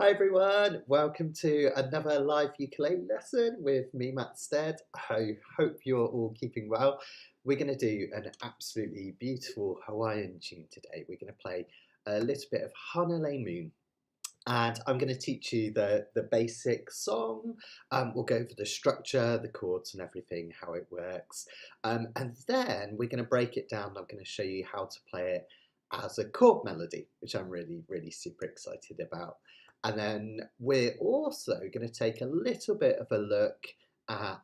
Hi everyone, welcome to another live ukulele lesson with me, Matt Stead. I hope you're all keeping well. We're going to do an absolutely beautiful Hawaiian tune today. We're going to play a little bit of Hanalei Moon. And I'm going to teach you the basic song. We'll go over the structure, the chords and everything, how it works. And then we're going to break it down. I'm going to show you how to play it as a chord melody, which I'm really super excited about. And then we're also going to take a little bit of a look at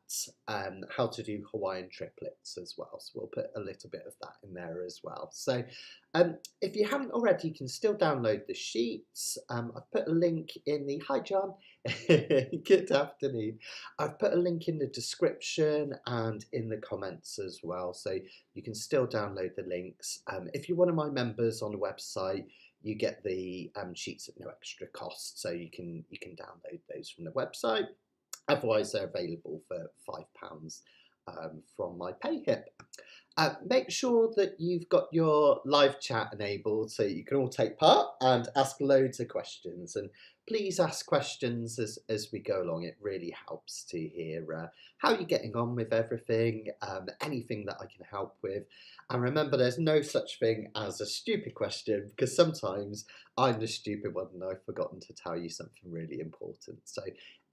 how to do Hawaiian triplets as well. So we'll put a little bit of that in there as well. So if you haven't already, you can still download the sheets. I've put a link in the, hi John, good afternoon. I've put a link in the description and in the comments as well. So you can still download the links. If you're one of my members on the website, you get the sheets at no extra cost. So you can download those from the website. Otherwise, they're available for £5 from my PayHip. Make sure that you've got your live chat enabled so you can all take part and ask loads of questions. And please ask questions as we go along. It really helps to hear how you're getting on with everything, anything that I can help with. And remember, there's no such thing as a stupid question, because sometimes I'm the stupid one and I've forgotten to tell you something really important. So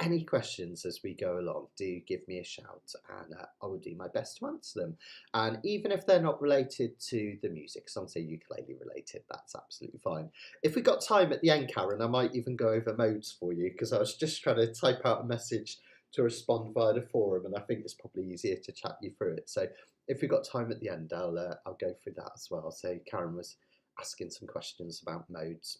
any questions as we go along, do give me a shout and I will do my best to answer them. And even if they're not related to the music, some say ukulele related, that's absolutely fine. If we got time at the end, Karen, I might even go over modes for you, because I was just trying to type out a message to respond via the forum, and I think it's probably easier to chat you through it. So if we've got time at the end, I'll go through that as well. So Karen was asking some questions about modes.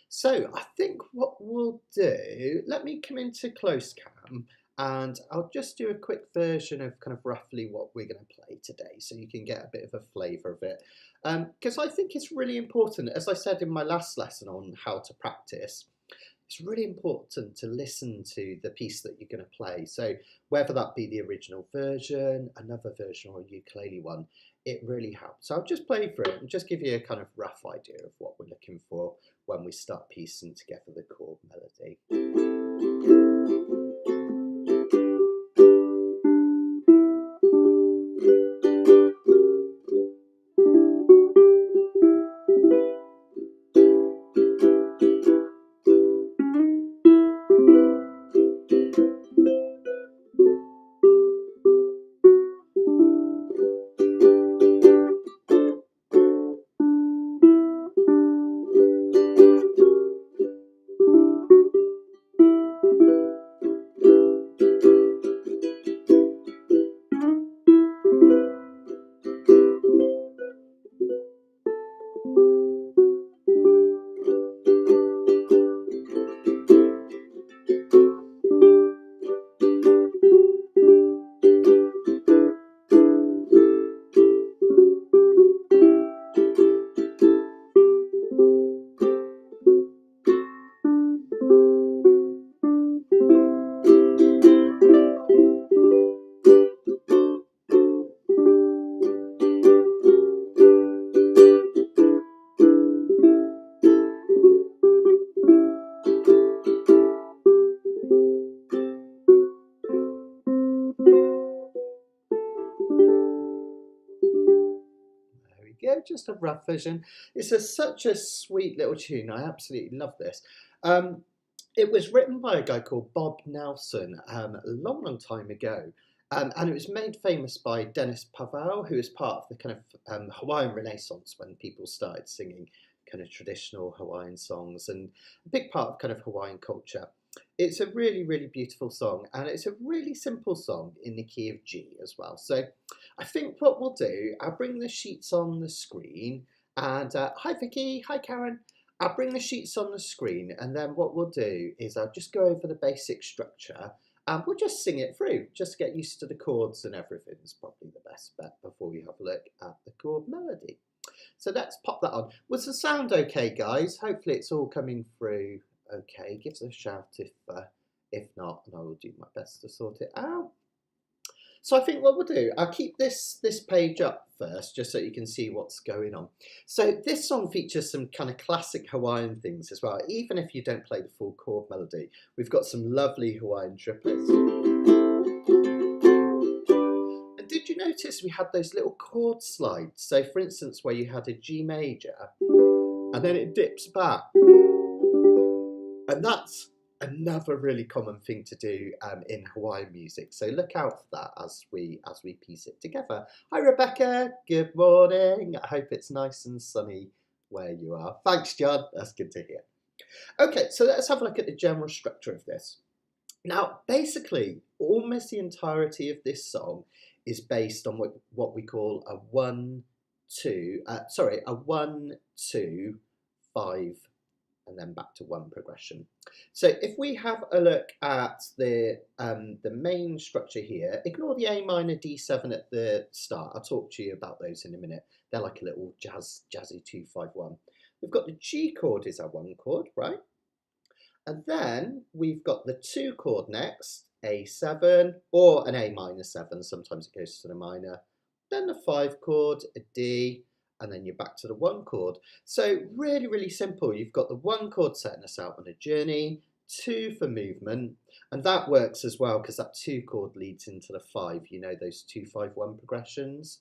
So I think what we'll do, let me come into close cam and I'll just do a quick version of kind of roughly what we're going to play today, so you can get a bit of a flavour of it. Because I think it's really important, as I said in my last lesson on how to practice, it's really important to listen to the piece that you're going to play. So whether that be the original version, another version, or a ukulele one, it really helps. So I'll just play through it and just give you a kind of rough idea of what we're looking for when we start piecing together the chord melody. Just a rough version. It's such a sweet little tune. I absolutely love this. It was written by a guy called Bob Nelson a long time ago. And it was made famous by Dennis Pavao, who is part of the kind of Hawaiian Renaissance, when people started singing kind of traditional Hawaiian songs, and a big part of kind of Hawaiian culture. It's a really beautiful song, and it's a really simple song in the key of G as well. So I think what we'll do, I'll bring the sheets on the screen, and hi Vicky, hi Karen. I'll bring the sheets on the screen, and then what we'll do is I'll just go over the basic structure and we'll just sing it through, just get used to the chords and everything is probably the best bet before we have a look at the chord melody. So let's pop that on. Was the sound okay, guys? Hopefully it's all coming through okay. Give us a shout if not, and I will do my best to sort it out. So I think what we'll do, I'll keep this page up first, just so you can see what's going on. So this song features some kind of classic Hawaiian things as well, even if you don't play the full chord melody. We've got some lovely Hawaiian triplets. And did you notice we had those little chord slides? So for instance, where you had a G major, and then it dips back. And that's another really common thing to do in Hawaiian music. So look out for that as we piece it together. Hi Rebecca, good morning. I hope it's nice and sunny where you are. Thanks John, that's good to hear. Okay, so let's have a look at the general structure of this. Now, basically, almost the entirety of this song is based on what we call a 1, 2, 5, and then back to 1 progression. So if we have a look at the main structure here, ignore the A minor D7 at the start. I'll talk to you about those in a minute. They're like a little jazzy 2-5-1. We've got the G chord is our 1 chord, right? And then we've got the 2 chord next, A7 or an A minor 7. Sometimes it goes to the minor. Then the 5 chord, a D, and then you're back to the 1 chord. So really, really simple. You've got the 1 chord setting us out on a journey, 2 for movement, and that works as well because that 2 chord leads into the 5. You know those 2-5-1 progressions,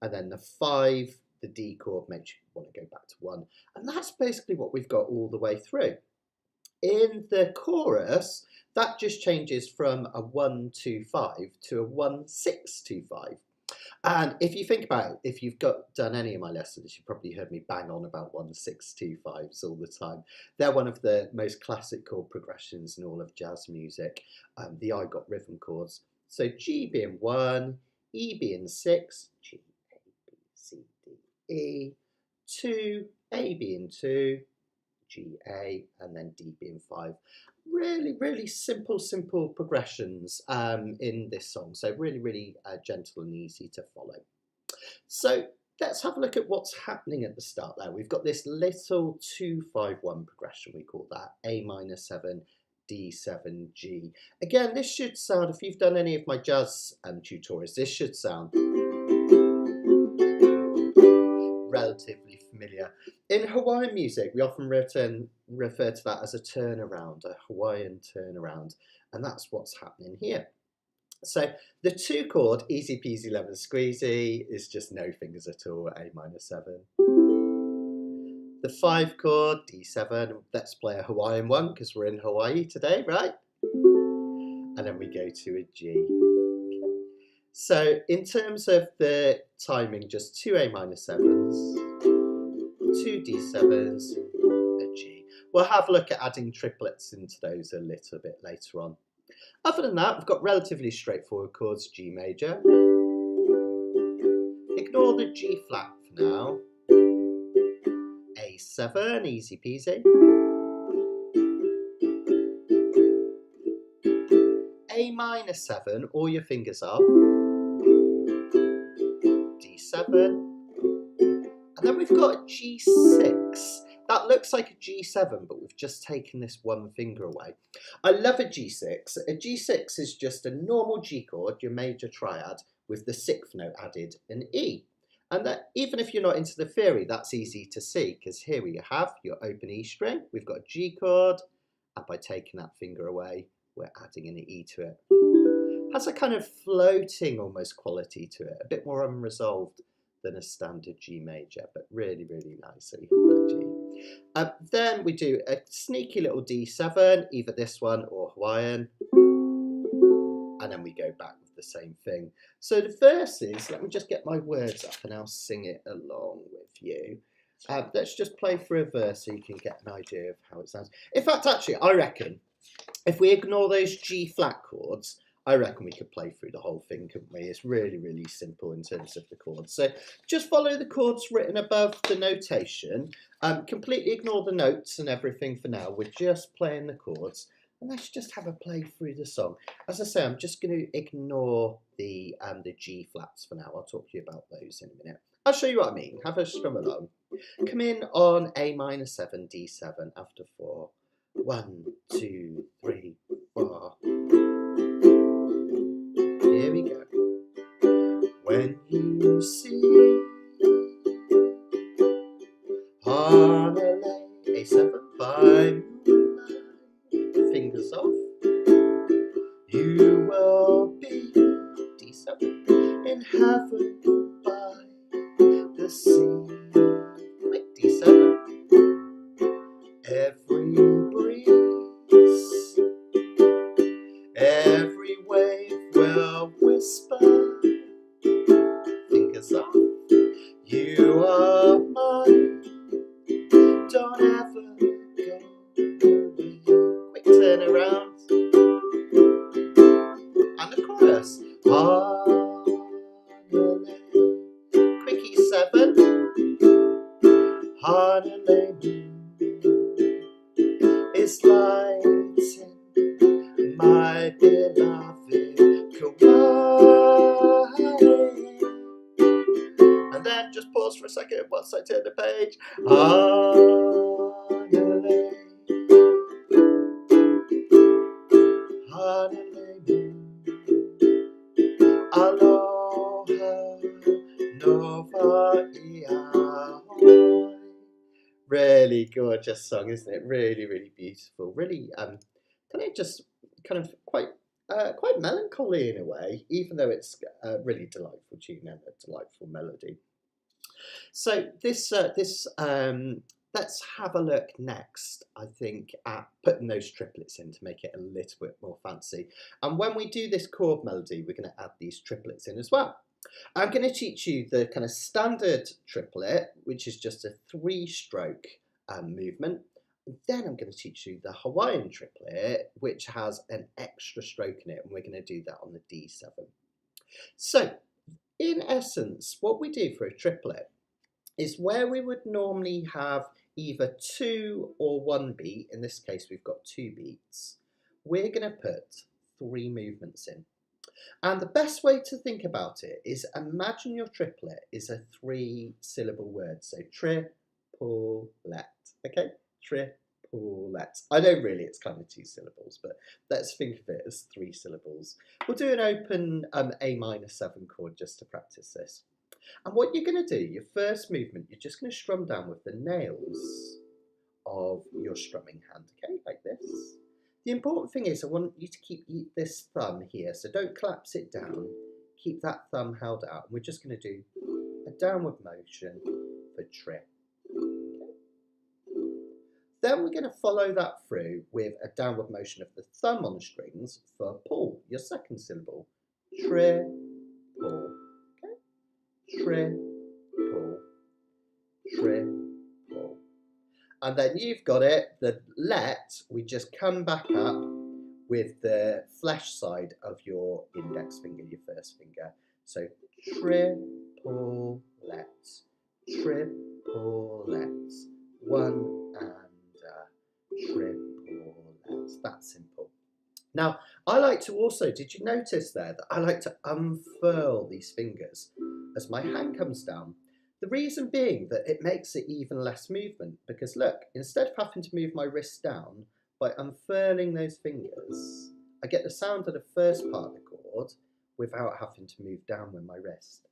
and then the 5, the D chord makes you want to go back to 1, and that's basically what we've got all the way through. In the chorus, that just changes from a 1-2-5 to a 1-6-2-5. And if you think about it, if you've done any of my lessons, you've probably heard me bang on about 1-6-2-5s all the time. They're one of the most classic chord progressions in all of jazz music, the I got rhythm chords. So G being 1, E being 6, G, A, B, C, D, E, 2, A being 2, G, A, and then D being 5. Really, really simple progressions in this song. So really, really gentle and easy to follow. So let's have a look at what's happening at the start there. We've got this little 2-5-1 progression, we call that, A minor 7, D7, G. Again, this should sound, if you've done any of my jazz tutorials, this should sound relatively familiar. In Hawaiian music, we often refer to that as a turnaround, a Hawaiian turnaround, and that's what's happening here. So the 2 chord, easy peasy lemon squeezy, is just no fingers at all, A minor 7. The 5 chord, D7, let's play a Hawaiian one because we're in Hawaii today, right? And then we go to a G. So in terms of the timing, just 2 A minor 7s, 2 D7s, a G. We'll have a look at adding triplets into those a little bit later on. Other than that, we've got relatively straightforward chords, G major. Ignore the G flat for now. A7, easy peasy. A minor 7, all your fingers up. D7. And then we've got a G6. That looks like a G7, but we've just taken this 1 finger away. I love a G6. A G6 is just a normal G chord, your major triad, with the 6th note added, an E. And that, even if you're not into the theory, that's easy to see, because here we have your open E string. We've got a G chord, and by taking that finger away, we're adding an E to it. Has a kind of floating almost quality to it, a bit more unresolved than a standard G major, but really, really nice. So you have that G. Then we do a sneaky little D7, either this one or Hawaiian, and then we go back with the same thing. So the verses, let me just get my words up and I'll sing it along with you. Let's just play through a verse so you can get an idea of how it sounds. In fact, actually, I reckon if we ignore those G flat chords, I reckon we could play through the whole thing, couldn't we? It's really, really simple in terms of the chords. So just follow the chords written above the notation. Completely ignore the notes and everything for now. We're just playing the chords. And let's just have a play through the song. As I say, I'm just going to ignore the G flats for now. I'll talk to you about those in a minute. I'll show you what I mean. Have a strum along. Come in on A minor 7, D7 after 4. 1, 2, 3, 4. Here we go. C. Hanalei, A7 by moonlight. Fingers off. You will be D7 in heaven by the sea. Quick D7. Every breeze, every wave will whisper. Fingers off. You are mine. Don't ever go away. Quick turn around. And the chorus. Hanalei. Quick E7. Hanalei Moon is lighting my beloved Kauai. And then just pause for a second once I turn the page. Hanalei, Hanalei Moon, aloha, nova ia. Really gorgeous song, isn't it? Really, really beautiful. Really, kind of just kind of quite melancholy in a way, even though it's a really delightful tune and a delightful melody. So let's have a look next, I think, at putting those triplets in to make it a little bit more fancy. And when we do this chord melody, we're going to add these triplets in as well. I'm going to teach you the kind of standard triplet, which is just a 3-stroke movement. Then I'm going to teach you the Hawaiian triplet, which has an extra stroke in it, and we're going to do that on the D7. So, in essence, what we do for a triplet is where we would normally have either 2 or 1 beat, in this case we've got 2 beats, we're going to put 3 movements in. And the best way to think about it is imagine your triplet is a 3-syllable word. So triplet, okay? Triplet. I know really it's kind of 2 syllables, but let's think of it as 3 syllables. We'll do an open A minor 7 chord just to practice this. And what you're going to do, your first movement, you're just going to strum down with the nails of your strumming hand, okay? Like this. The important thing is I want you to keep this thumb here, so don't collapse it down. Keep that thumb held out. And we're just going to do a downward motion for trip. Okay. Then we're going to follow that through with a downward motion of the thumb on the strings for pull, your second syllable. Trip, pull. Okay. Trip, pull. Trip, pull. And then you've got it, the let, we just come back up with the flesh side of your index finger, your first finger. So triplet, triplet, 1 and triplet, that's simple. Now, I like to also, did you notice there that I like to unfurl these fingers as my hand comes down? The reason being that it makes it even less movement, because look, instead of having to move my wrist down, by unfurling those fingers, I get the sound of the first part of the chord without having to move down with my wrist.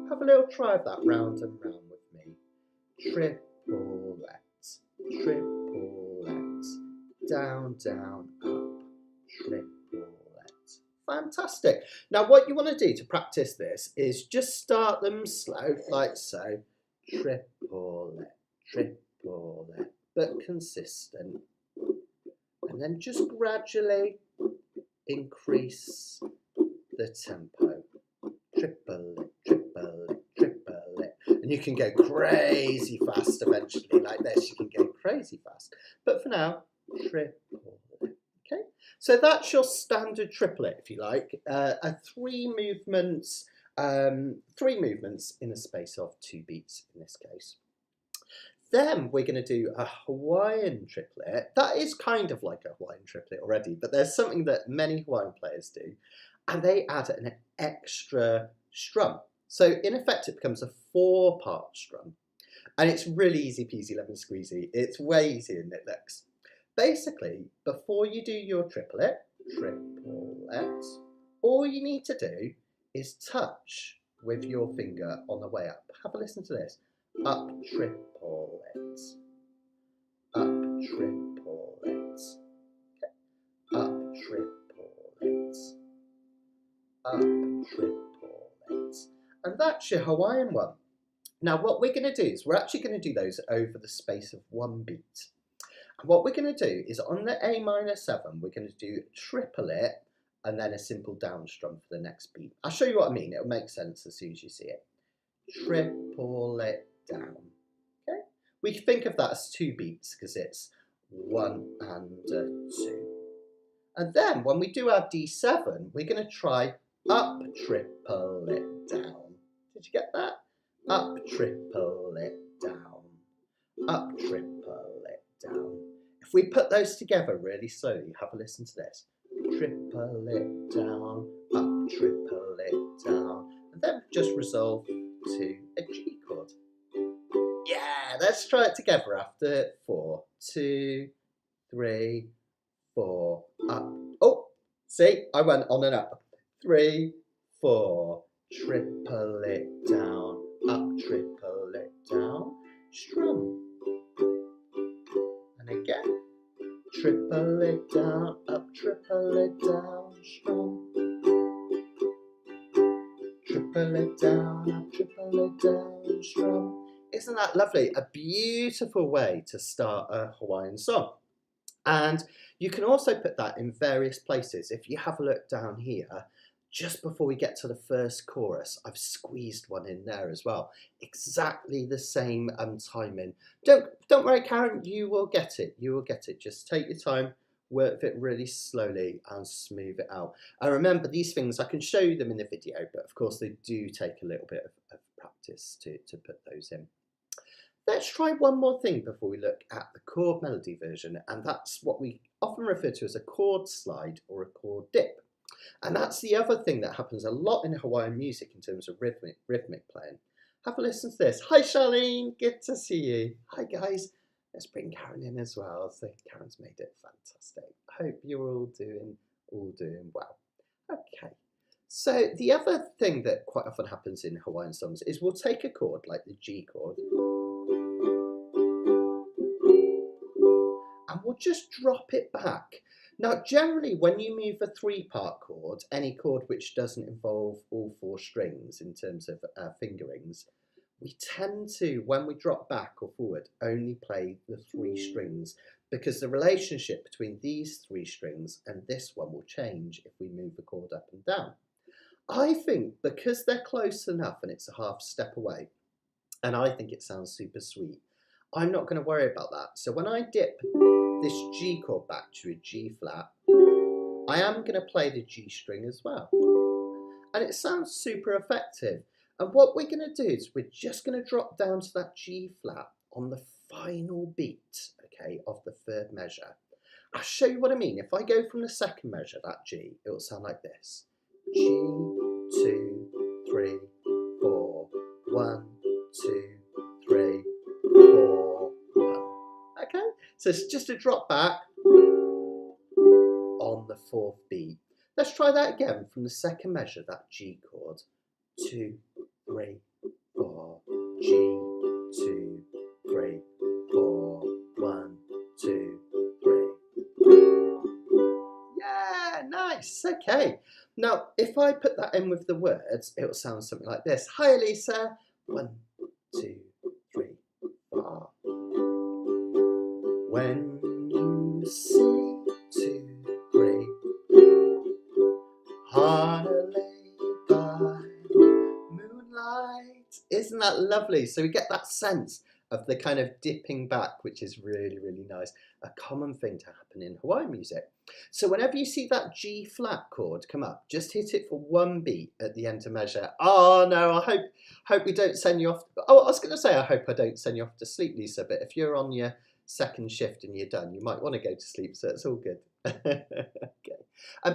Have a little try of that round and round with me. Triplet, triplet, down, down, up, triplet. Fantastic. Now what you want to do to practice this is just start them slow, like so. Triplet, triplet, but consistent. And then just gradually increase the tempo. Triplet, triplet, triplet. And you can go crazy fast eventually, like this. You can go crazy fast. But for now, triplet. Okay, so that's your standard triplet, if you like, a 3 movements in a space of 2 beats in this case. Then we're going to do a Hawaiian triplet. That is kind of like a Hawaiian triplet already, but there's something that many Hawaiian players do, and they add an extra strum. So in effect, it becomes a 4-part strum, and it's really easy peasy lemon squeezy. It's way easier than it looks. Basically, before you do your triplet, all you need to do is touch with your finger on the way up. Have a listen to this. Up, triplet. Up, triplet. Okay. Up, triplet. Up, triplet. And that's your Hawaiian one. Now what we're going to do is we're actually going to do those over the space of one beat. And what we're going to do is on the A minor 7, we're going to do triplet and then a simple down strum for the next beat. I'll show you what I mean. It'll make sense as soon as you see it. Triplet down. Okay. We think of that as 2 beats because it's 1 and 2. And then when we do our D7, we're going to try up, triplet down. Did you get that? Up, triplet down. Up, triplet down. If we put those together really slowly, have a listen to this. Triplet down, up, triplet down. And then just resolve to a G chord. Yeah, let's try it together after 4, 2, 3, 4, up. Oh, see, I went on and up. 3, 4, triplet down, up, triplet down, strum. And again, triplet down, up, triplet down, strum. Triplet down, up, triplet down, strum. Isn't that lovely? A beautiful way to start a Hawaiian song. And you can also put that in various places. If you have a look down here, just before we get to the first chorus, I've squeezed one in there as well. Exactly the same timing. Don't worry, Karen, you will get it. You will get it. Just take your time, work it really slowly and smooth it out. And remember, these things, I can show you them in the video, but of course they do take a little bit of practice to put those in. Let's try one more thing before we look at the chord melody version, and that's what we often refer to as a chord slide or a chord dip. And that's the other thing that happens a lot in Hawaiian music in terms of rhythmic playing. Have a listen to this. Hi Charlene, good to see you. Hi guys. Let's bring Karen in as well. So Karen's made it fantastic. I hope you're all doing well. Okay. So the other thing that quite often happens in Hawaiian songs is we'll take a chord like the G chord and we'll just drop it back. Now, generally, when you move a 3-part chord, any chord which doesn't involve all 4 strings in terms of fingerings, we tend to, when we drop back or forward, only play the 3 strings because the relationship between these 3 strings and this one will change if we move the chord up and down. I think because they're close enough and it's a half step away, and I think it sounds super sweet, I'm not going to worry about that. So when I dip this G chord back to a G flat, I am going to play the G string as well. And it sounds super effective. And what we're going to do is we're just going to drop down to that G flat on the final beat, okay, of the 3rd measure. I'll show you what I mean. If I go from the 2nd measure, that G, it will sound like this. G, 2, 3, 4, 1, 2, 3, 4, 1. Okay, so it's just a drop back on the 4th beat. Let's try that again from the 2nd measure, that G chord. 2, 3, 4, G, 2, 3, 4, 1, 2, 3. Yeah, nice. Okay. Now, if I put that in with the words, it will sound something like this. Hi, Elisa. 1, 2, 3, 4. When you see 2, 3, Hanalei by moonlight. Isn't that lovely? So we get that sense of the kind of dipping back, which is really, really nice. A common thing to happen in Hawaiian music. So whenever you see that G flat chord come up, just hit it for 1 beat at the end of measure. Oh no, I hope we don't send you off. Oh, I was going to say I hope I don't send you off to sleep, Lisa, but if you're on your 2nd shift and you're done, you might want to go to sleep, so it's all good. Okay.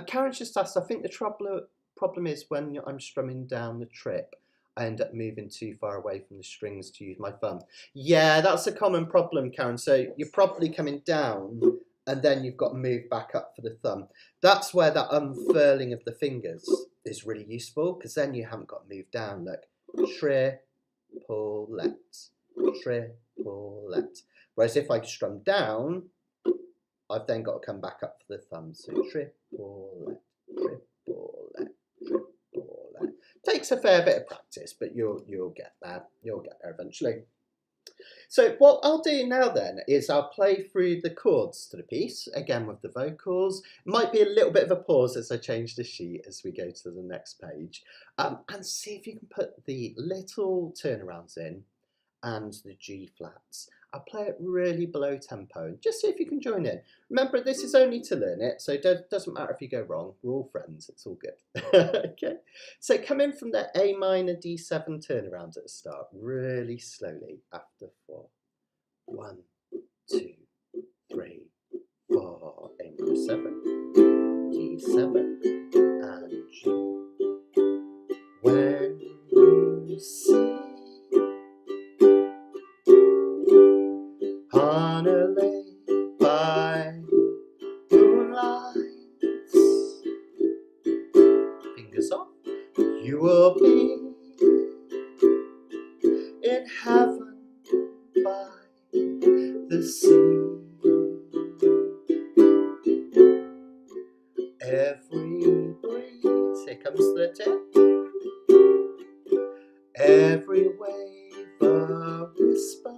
Karen's just asked, I think the problem is when I'm strumming down the trip, I end up moving too far away from the strings to use my thumb. Yeah, that's a common problem, Karen. So you're probably coming down and then you've got to move back up for the thumb. That's where that unfurling of the fingers is really useful, because then you haven't got to move down. Look, triplet, triplet. Whereas if I strum down, I've then got to come back up for the thumb. So triplet, triplet, triplet. Takes a fair bit of practice, but you'll get there. You'll get there eventually. So what I'll do now then is I'll play through the chords to the piece, again with the vocals. It might be a little bit of a pause as I change the sheet as we go to the next page, and see if you can put the little turnarounds in and the G flats. I'll play it really below tempo and just see if you can join in. Remember, this is only to learn it, so it doesn't matter if you go wrong. We're all friends, it's all good. Okay, so come in from the A minor D7 turnaround at the start, really slowly after 4. 1, 2, 3, 4, A minor 7, D7, and G. When you see Hanalei by moonlight, fingers off, you will be in heaven by the sea. Every breeze, here comes the tip, every wave a whisper.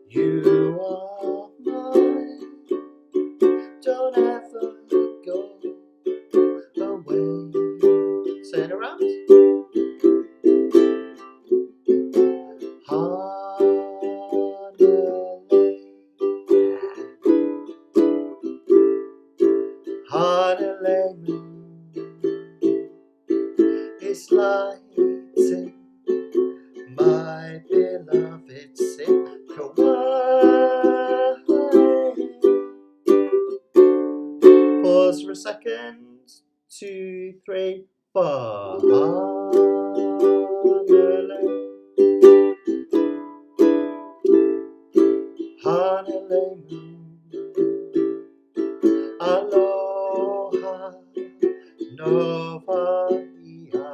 You are mine, don't ever go away. Turn around. Hanalei Moon is lighting my beloved Hawaiian. Pause for a second. 2, 3, 4. Hanalei Moon, aloha, nova ia.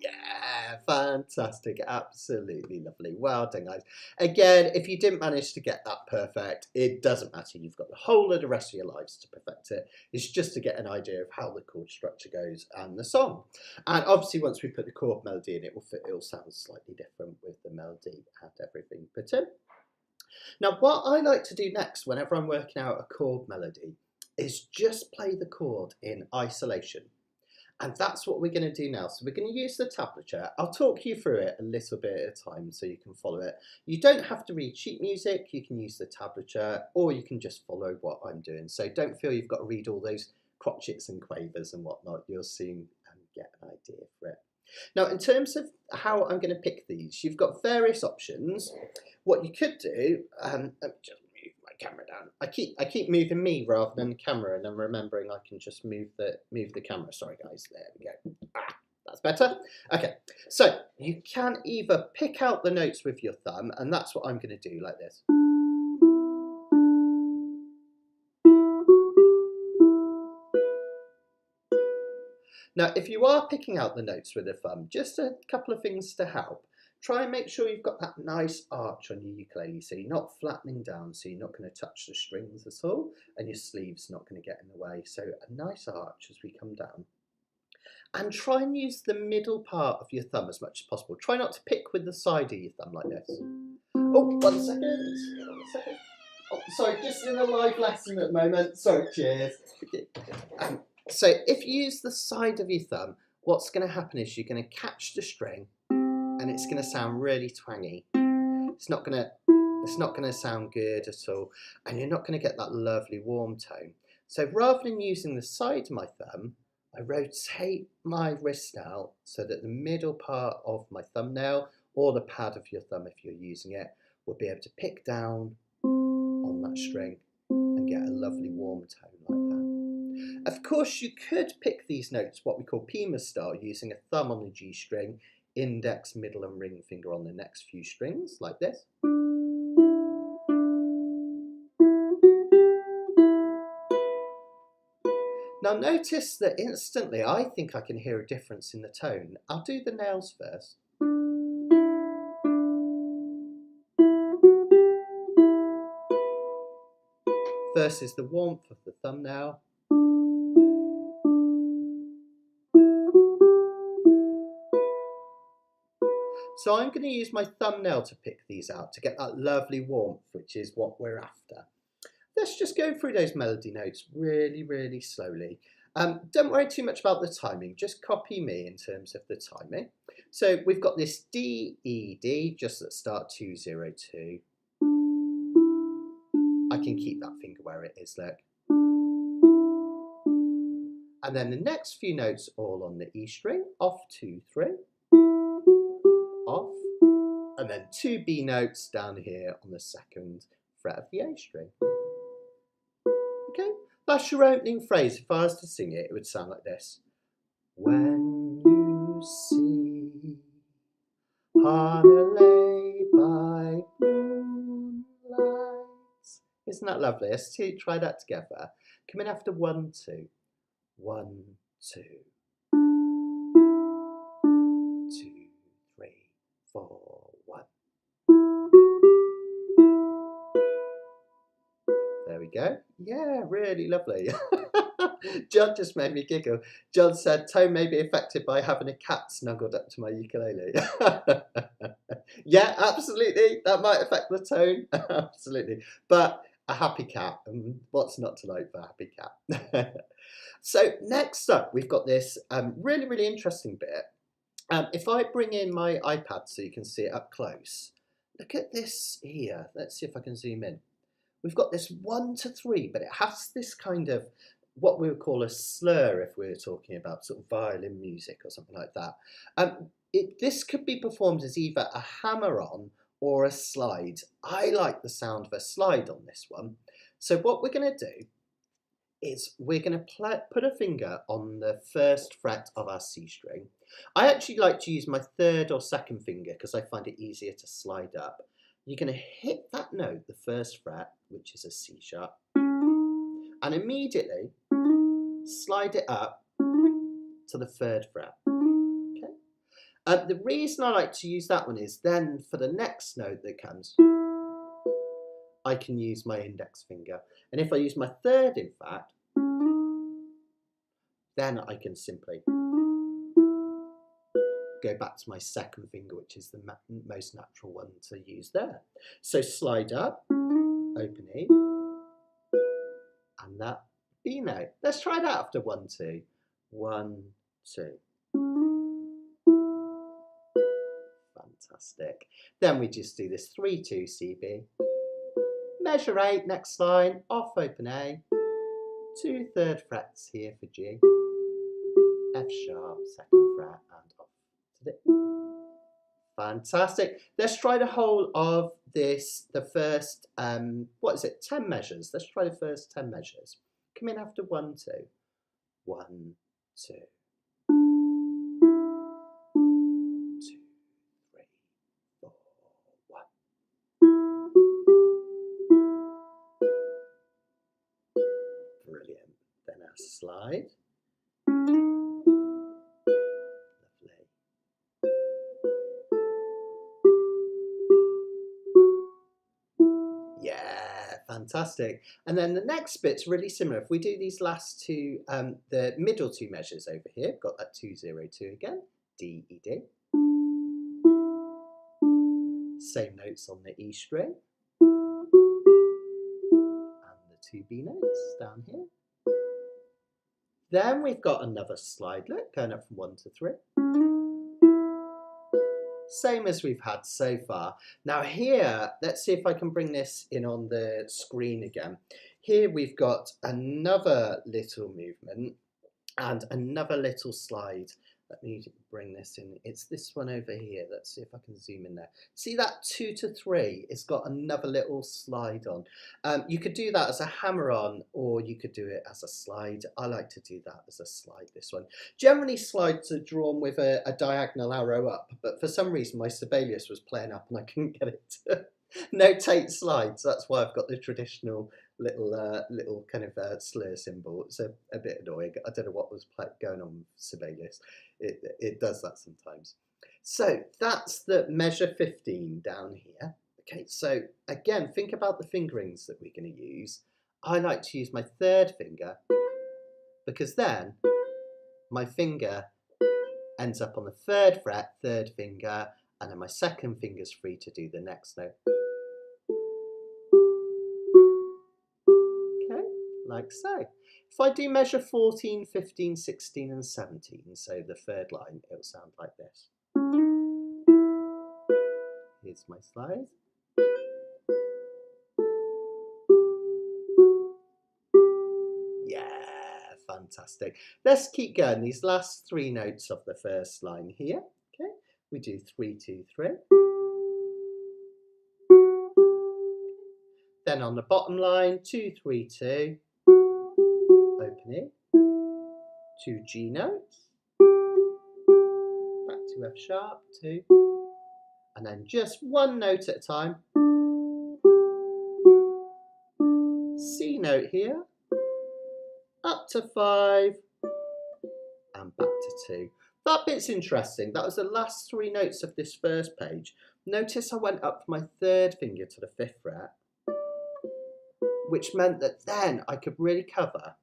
Yeah, fantastic, absolutely lovely. Well done, guys. Again, if you didn't manage to get that perfect, it doesn't matter. You've got the whole of the rest of your lives to perfect it. It's just to get an idea of how the chord structure goes and the song. And obviously, once we put the chord melody in, it'll sound slightly different with the melody and everything put in. Now, what I like to do next, whenever I'm working out a chord melody, is just play the chord in isolation. And that's what we're going to do now. So we're going to use the tablature. I'll talk you through it a little bit at a time so you can follow it. You don't have to read sheet music. You can use the tablature, or you can just follow what I'm doing. So don't feel you've got to read all those crotchets and quavers and whatnot. You'll soon get an idea for it. Now, in terms of how I'm going to pick these, you've got various options. What you could do, let me just move my camera down. I keep moving me rather than the camera, and I'm remembering I can just move the camera. Sorry, guys. There we go. That's better. Okay, so you can either pick out the notes with your thumb, and that's what I'm going to do, like this. Now, if you are picking out the notes with a thumb, just a couple of things to help. Try and make sure you've got that nice arch on your ukulele, so you're not flattening down, so you're not going to touch the strings at all, and your sleeve's not going to get in the way. So a nice arch as we come down. And try and use the middle part of your thumb as much as possible. Try not to pick with the side of your thumb like this. Oh, 1 second. 1 second. Oh, sorry, just in a live lesson at the moment. Sorry, cheers. So if you use the side of your thumb, what's going to happen is you're going to catch the string, and it's going to sound really twangy. It's not going to sound good at all, and you're not going to get that lovely warm tone. So rather than using the side of my thumb, I rotate my wrist out so that the middle part of my thumbnail, or the pad of your thumb if you're using it, will be able to pick down on that string and get a lovely warm tone like that. Of course, you could pick these notes, what we call Pima style, using a thumb on the G string, index, middle and ring finger on the next few strings, like this. Now notice that instantly I think I can hear a difference in the tone. I'll do the nails first. First is the warmth of the thumbnail. So I'm going to use my thumbnail to pick these out to get that lovely warmth, which is what we're after. Let's just go through those melody notes really, really slowly. Don't worry too much about the timing, just copy me in terms of the timing. So we've got this D, E, D, just at start 202. I can keep that finger where it is, look. And then the next few notes all on the E string, off 2, 3, off, and then 2 B notes down here on the 2nd fret of the A string. Okay, that's your opening phrase. If I was to sing it, it would sound like this. When you see Hanalei by moonlight. Isn't that lovely? Let's try that together. Come in after 1, 2. 1, 2. 2, 3, 4, 1. There we go. Yeah, really lovely. John just made me giggle. John said, tone may be affected by having a cat snuggled up to my ukulele. Yeah, absolutely. That might affect the tone. Absolutely. But a happy cat. And what's not to like for a happy cat? So next up, we've got this really, really interesting bit. If I bring in my iPad so you can see it up close, look at this here. Let's see if I can zoom in. We've got this 1 to 3, but it has this kind of what we would call a slur if we were talking about sort of violin music or something like that. This could be performed as either a hammer-on or a slide. I like the sound of a slide on this one. So what we're going to do is we're going to put a finger on the 1st fret of our C string. I actually like to use my 3rd or 2nd finger because I find it easier to slide up. You're going to hit that note, the 1st fret, which is a C sharp, and immediately slide it up to the 3rd fret. Okay. The reason I like to use that one is then for the next note that comes, I can use my index finger. And if I use my 3rd, in fact, then I can simply go back to my 2nd finger, which is the most natural one to use there. So slide up, open E, and that B note. Let's try that after 1, 2. 1, 2. Fantastic. Then we just do this 3, 2, C, B. Measure 8, next line, off, open A. 2 3rd frets here for G. F sharp, 2nd fret, and off to the E. Fantastic. Let's try the whole of this, the first, 10 measures. Let's try the first 10 measures. Come in after 1, 2. 1, 2. 2, 3, 4, 1. Brilliant. Then our slide. Yeah, fantastic. And then the next bit's really similar. If we do these last two, the middle 2 measures over here, got that 2, 0, 2 again, D, E, D. Same notes on the E string. And the 2 B notes down here. Then we've got another slide, look, going up from 1 to 3. Same as we've had so far. Now here, let's see if I can bring this in on the screen again. Here we've got another little movement and another little slide Let me bring this in. It's this one over here. Let's see if I can zoom in there. See that 2 to 3? It's got another little slide on. You could do that as a hammer on, or you could do it as a slide. I like to do that as a slide, this one. Generally, slides are drawn with a diagonal arrow up, but for some reason my Sibelius was playing up and I couldn't get it to notate slides. That's why I've got the traditional little kind of slur symbol. It's a bit annoying. I don't know what was going on with Sibelius. It does that sometimes. So that's the measure 15 down here. Okay, so again, think about the fingerings that we're going to use. I like to use my third finger because then my finger ends up on the third fret, third finger, and then my second finger's free to do the next note. Okay, like so. If I do measure 14, 15, 16 and 17, so the third line, it'll sound like this. Here's my slide. Yeah, fantastic. Let's keep going. These last 3 notes of the first line here. Okay, we do 3, 2, 3. Then on the bottom line, 2, 3, 2. Opening. 2 G notes. Back to F sharp, 2. And then just 1 note at a time. C note here. Up to 5. And back to 2. That bit's interesting. That was the last 3 notes of this first page. Notice I went up my third finger to the 5th fret, which meant that then I could really cover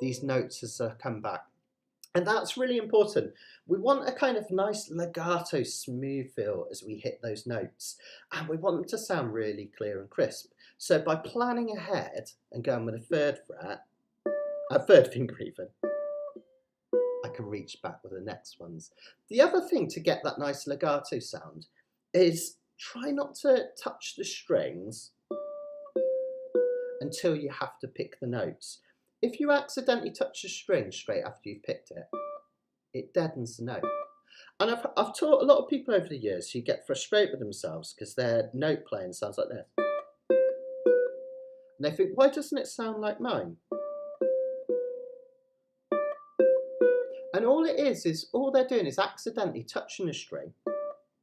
these notes as I come back. And that's really important. We want a kind of nice legato smooth feel as we hit those notes. And we want them to sound really clear and crisp. So by planning ahead and going with a third fret, a third finger even, I can reach back with the next ones. The other thing to get that nice legato sound is try not to touch the strings until you have to pick the notes. If you accidentally touch the string straight after you've picked it, it deadens the note. And I've taught a lot of people over the years who get frustrated with themselves because their note playing sounds like this. And they think, why doesn't it sound like mine? And all it is all they're doing is accidentally touching a string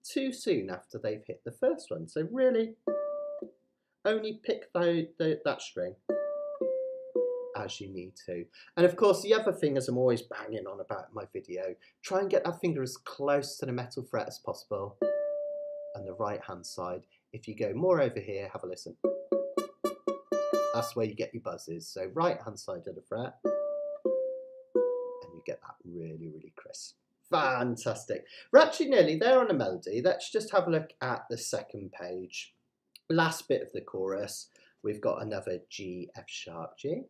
too soon after they've hit the first one. So really, only pick that string as you need to. And of course, the other thing, as I'm always banging on about in my video, try and get that finger as close to the metal fret as possible. And the right hand side, if you go more over here, have a listen. That's where you get your buzzes. So right hand side of the fret, and you get that really, really crisp. Fantastic. We're actually nearly there on the melody. Let's just have a look at the second page. Last bit of the chorus, we've got another G, F sharp, G.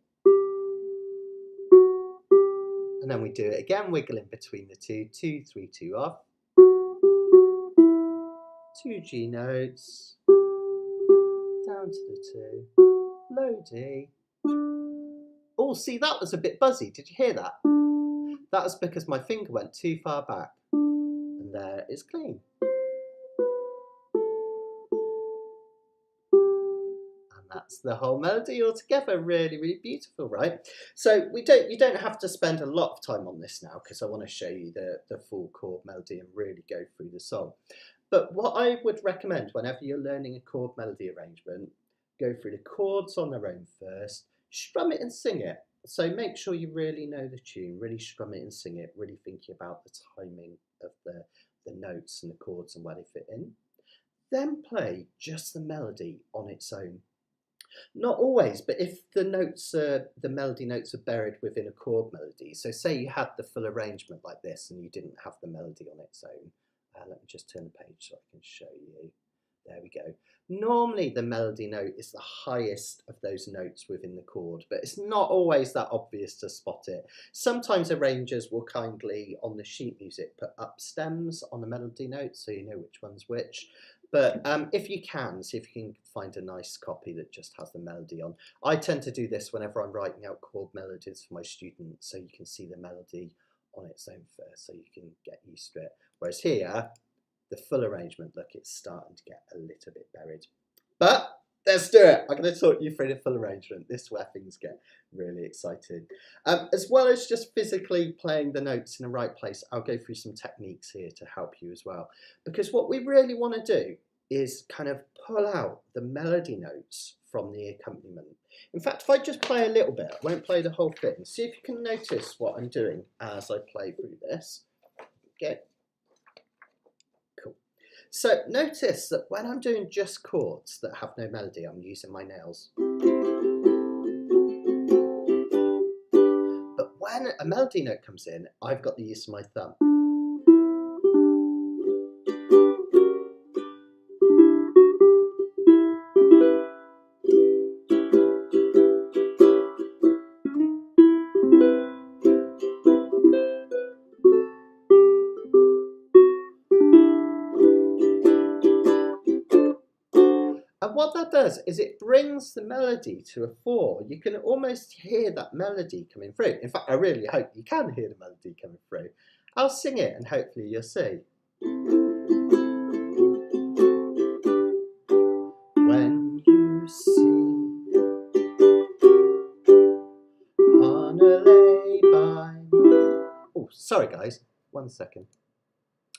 And then we do it again, wiggling between the 2, 2, 3, 2 off. 2 G notes, down to the 2, low D. Oh, see, that was a bit buzzy. Did you hear that? That was because my finger went too far back. And there it's clean. That's the whole melody altogether. Really, really beautiful, right? So you don't have to spend a lot of time on this now because I want to show you the full chord melody and really go through the song. But what I would recommend whenever you're learning a chord melody arrangement, go through the chords on their own first, strum it and sing it. So make sure you really know the tune, really strum it and sing it, really thinking about the timing of the notes and the chords and where they fit in. Then play just the melody on its own. Not always, but if the melody notes are buried within a chord melody, so say you had the full arrangement like this and you didn't have the melody on its own. Let me just turn the page so I can show you. There we go. Normally the melody note is the highest of those notes within the chord, but it's not always that obvious to spot it. Sometimes arrangers will kindly, on the sheet music, put up stems on the melody note so you know which one's which. But if you can, see if you can find a nice copy that just has the melody on. I tend to do this whenever I'm writing out chord melodies for my students, so you can see the melody on its own first so you can get used to it. Whereas here, the full arrangement, look, it's starting to get a little bit buried. But let's do it. I'm going to talk you through the full arrangement. This is where things get really exciting. As well as just physically playing the notes in the right place, I'll go through some techniques here to help you as well. Because what we really want to do is kind of pull out the melody notes from the accompaniment. In fact, if I just play a little bit, I won't play the whole thing. See if you can notice what I'm doing as I play through this. Okay. Cool. So notice that when I'm doing just chords that have no melody, I'm using my nails. But when a melody note comes in, I've got the use of my thumb. And what that does is it brings the melody to a fore. You can almost hear that melody coming through. In fact, I really hope you can hear the melody coming through. I'll sing it and hopefully you'll see. When you see Hanalei by... Oh, sorry guys, 1 second.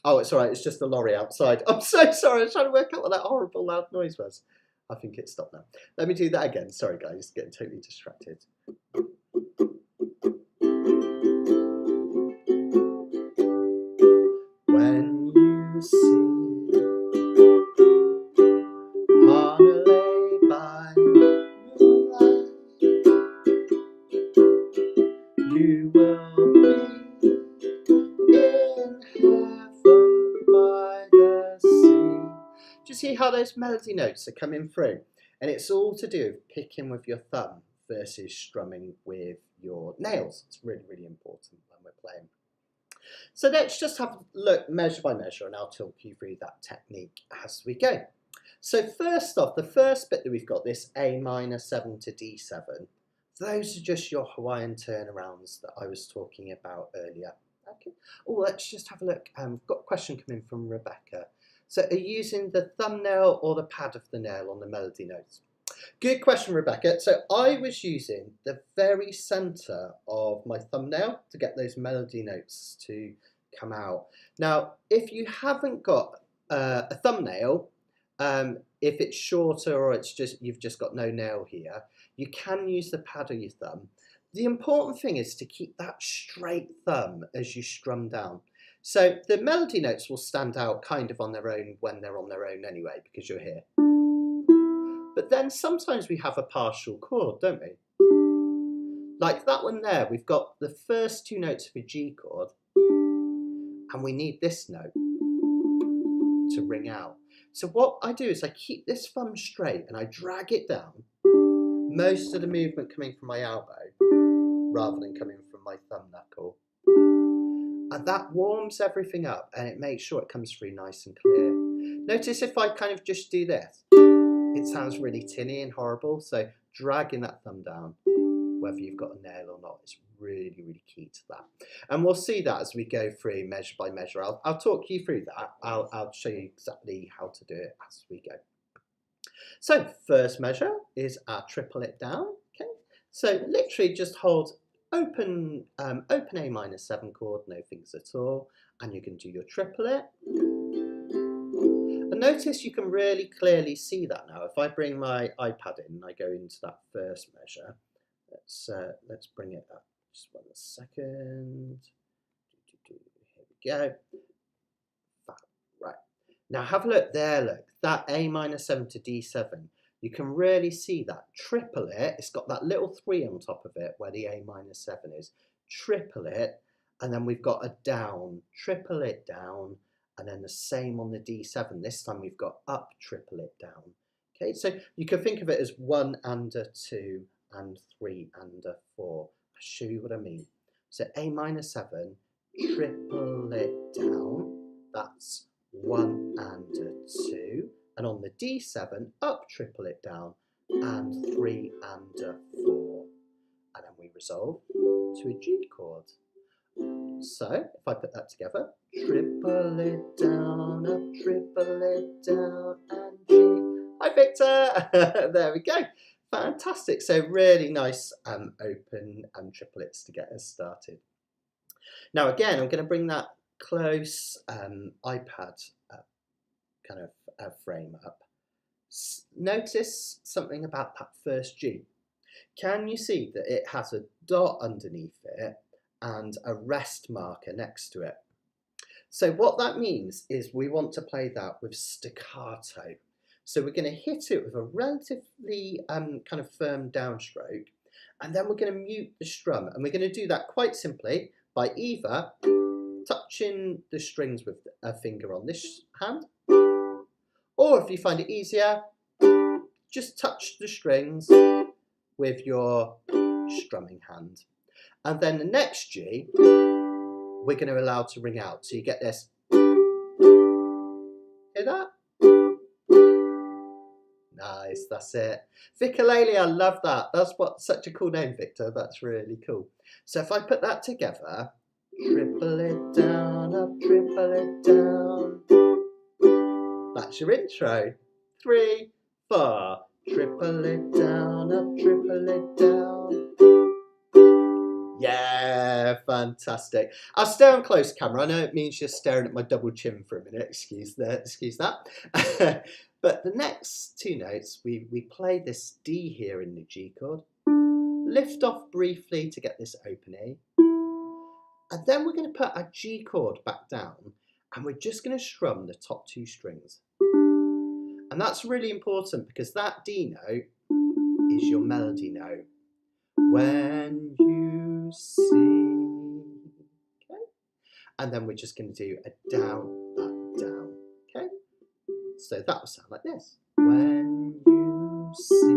Oh, it's all right, it's just the lorry outside. I'm so sorry, I was trying to work out what that horrible loud noise was. I think it stopped now. Let me do that again. Sorry guys, getting totally distracted. When you see Hanalei by moonlight, you will be in heaven by the sea. Do you see how those melody notes are coming through? And it's all to do with picking with your thumb versus strumming with your nails. It's really, really important when we're playing. So let's just have a look measure by measure and I'll talk you through that technique as we go. So first off, the first bit that we've got, this A minor 7 to D7, those are just your Hawaiian turnarounds that I was talking about earlier. Okay. Oh, let's just have a look. We've got a question coming from Rebecca. So are you using the thumbnail or the pad of the nail on the melody notes? Good question, Rebecca. So I was using the very centre of my thumbnail to get those melody notes to come out. Now, if you haven't got a thumbnail, if it's shorter or it's just you've just got no nail here, you can use the pad of your thumb. The important thing is to keep that straight thumb as you strum down. So the melody notes will stand out kind of on their own when they're on their own anyway, because you're here. But then sometimes we have a partial chord, don't we? Like that one there, we've got the first two notes of a G chord, and we need this note to ring out. So what I do is I keep this thumb straight and I drag it down, most of the movement coming from my elbow rather than coming from my thumb knuckle. And that warms everything up and it makes sure it comes through nice and clear. Notice if I kind of just do this, it sounds really tinny and horrible. So dragging that thumb down, whether you've got a nail or not, is really, really key to that. And we'll see that as we go through measure by measure. I'll talk you through that. I'll show you exactly how to do it as we go. So first measure is our triplet down. Okay, so literally just hold open A minor 7 chord, no fingers at all, and you can do your triplet. And notice you can really clearly see that now. If I bring my iPad in and I go into that first measure, let's bring it up. Just 1 second. Here we go. Right. Now have a look there, look. That A minor 7 to D7. You can really see that triplet. It's got that little 3 on top of it where the A minor 7 is. Triplet, and then we've got a down, triplet down, and then the same on the D7. This time we've got up, triplet down. Okay, so you can think of it as 1 and a 2 and 3 and a 4. I'll show you what I mean. So A minor 7, triplet down, that's 1 and a 2. And on the D7, up, triplet down, and 3 and a 4. And then we resolve to a G chord. So So if I put that together, triple it down, up, triple it down, and G. Hi Victor! There we go. Fantastic. So really nice open triplets to get us started. Now again, I'm going to bring that close iPad kind of frame up. Notice something about that first G. Can you see that it has a dot underneath it and a rest marker next to it? So what that means is we want to play that with staccato. So we're going to hit it with a relatively kind of firm downstroke, and then we're going to mute the strum, and we're going to do that quite simply by either touching the strings with a finger on this hand, or if you find it easier, just touch the strings with your strumming hand. And then the next G, we're going to allow to ring out. So you get this. Hear that? Nice, that's it. Ukulele, I love that. That's such a cool name, Victor. That's really cool. So if I put that together, triple it down, up, triple it down. That's your intro. 3, 4. Triple it down, up, triple it down. Yeah, fantastic. I'll stay on close camera. I know it means you're staring at my double chin for a minute. Excuse that. But the next two notes, we play this D here in the G chord. Lift off briefly to get this open E. And then we're going to put our G chord back down, and we're just going to strum the top two strings. And that's really important because that D note is your melody note. When you see, okay? And then we're just going to do a down, that down, okay? So that will sound like this. When you see.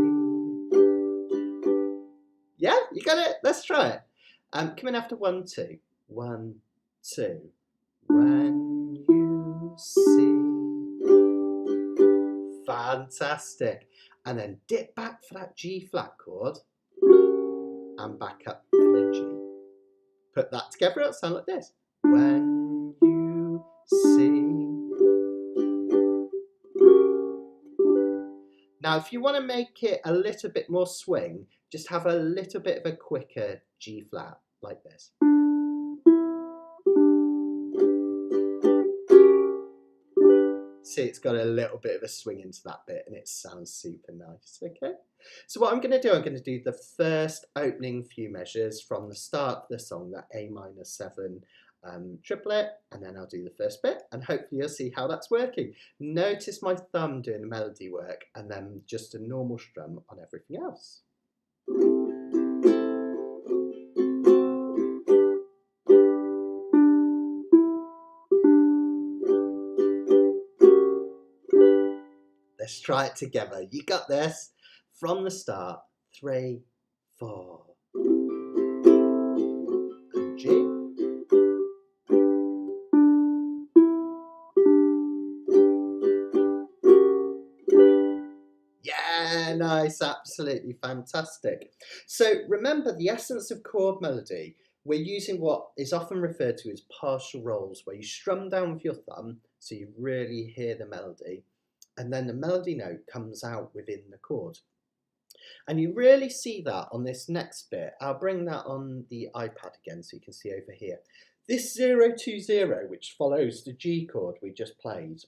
Yeah, you got it? Let's try it. Come in after 1, 2. 1, 2. When you see. Fantastic. And then dip back for that G flat chord and back up for the G. Put that together, it'll sound like this. When you see. Now, if you want to make it a little bit more swing, just have a little bit of a quicker G flat, like this. See, it's got a little bit of a swing into that bit, and it sounds super nice, okay? So what I'm going to do, I'm going to do the first opening few measures from the start of the song, that A minor 7 triplet, and then I'll do the first bit, and hopefully you'll see how that's working. Notice my thumb doing the melody work, and then just a normal strum on everything else. Let's try it together. You got this. From the start, 3, 4. And G. Yeah, nice, absolutely fantastic. So remember, the essence of chord melody, we're using what is often referred to as partial rolls, where you strum down with your thumb so you really hear the melody, and then the melody note comes out within the chord. And you really see that on this next bit. I'll bring that on the iPad again so you can see over here. This 0, 2, 0, which follows the G chord we just played.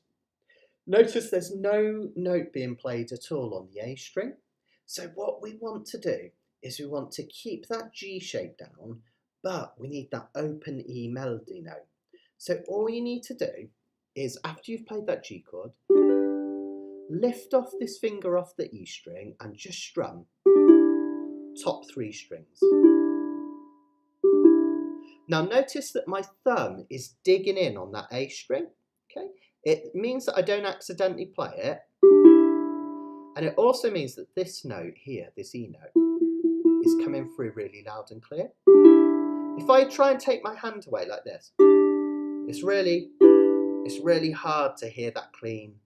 Notice there's no note being played at all on the A string. So what we want to do is we want to keep that G shape down, but we need that open E melody note. So all you need to do is, after you've played that G chord, lift off this finger off the E string and just strum top 3 strings. Now notice that my thumb is digging in on that A string, okay? It means that I don't accidentally play it, and it also means that this note here, this E note, is coming through really loud and clear. If I try and take my hand away like this, it's really hard to hear that clean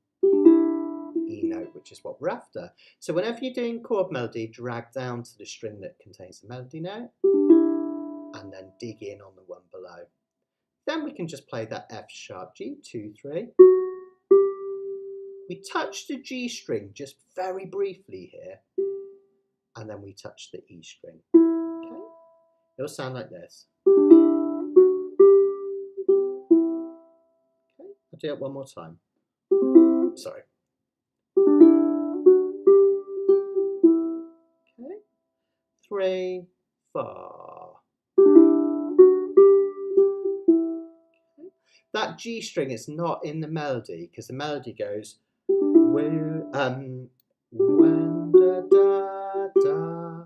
E note, which is what we're after. So whenever you're doing chord melody, drag down to the string that contains the melody note, and then dig in on the one below. Then we can just play that F sharp G, 2, 3. We touch the G string just very briefly here, and then we touch the E string. Okay, it'll sound like this. Okay, I'll do it one more time. Sorry. Okay, 3, 4. Okay. That G string is not in the melody because the melody goes when da da da.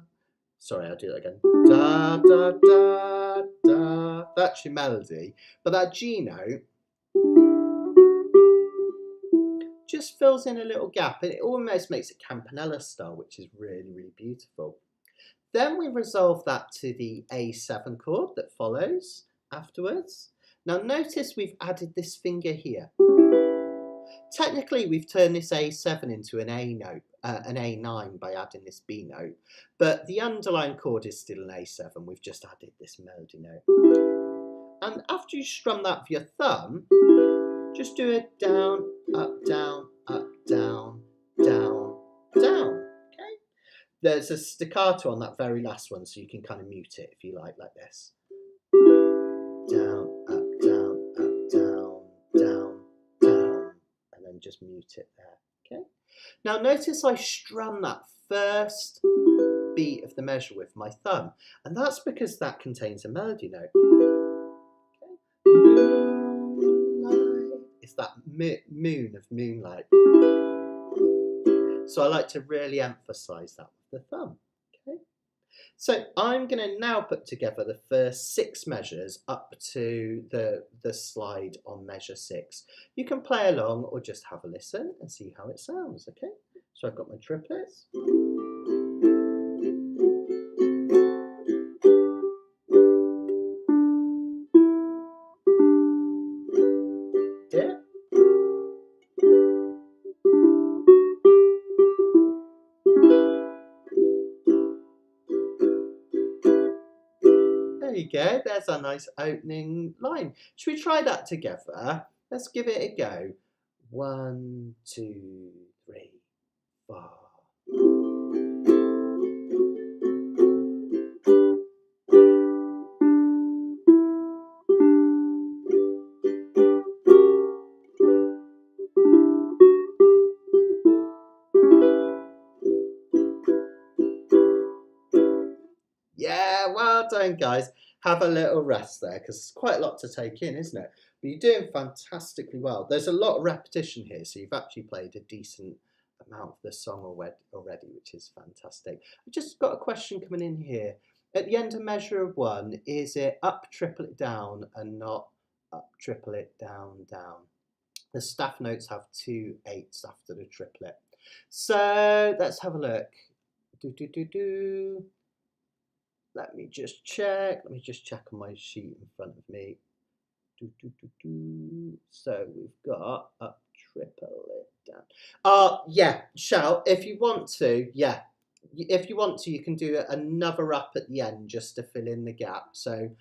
Sorry, I'll do that again. Da da da da. That's your melody, but that G note just fills in a little gap, and it almost makes it campanella style, which is really, really beautiful. Then we resolve that to the A7 chord that follows afterwards. Now notice we've added this finger here. Technically we've turned this A7 into an A note, an A9 by adding this B note, but the underlying chord is still an A7, we've just added this melody note. And after you strum that with your thumb, just do it down, up, down, up, down, down, down. Okay. There's a staccato on that very last one, so you can kind of mute it if you like this. Down, up, down, up, down, down, down, and then just mute it there. Okay. Now notice I strum that first beat of the measure with my thumb, and that's because that contains a melody note. It's that moon of moonlight. So I like to really emphasize that with the thumb. Okay. So I'm going to now put together the first 6 measures up to the slide on measure 6. You can play along or just have a listen and see how it sounds. Okay. So I've got my triplets. Yeah. There you go, there's our nice opening line. Should we try that together? Let's give it a go. 1, 2, 3, 4. Yeah, well done guys. Have a little rest there because it's quite a lot to take in, isn't it? But you're doing fantastically well. There's a lot of repetition here, so you've actually played a decent amount of the song already, which is fantastic. I've just got a question coming in here. At the end of measure of 1, is it up, triplet, down, and not up, triplet, down, down? The staff notes have 2 8s after the triplet. So let's have a look. Let me just check on my sheet in front of me. So we've got up, triplet, down. Yeah, Shell, if you want to, yeah. If you want to, you can do another up at the end just to fill in the gap. So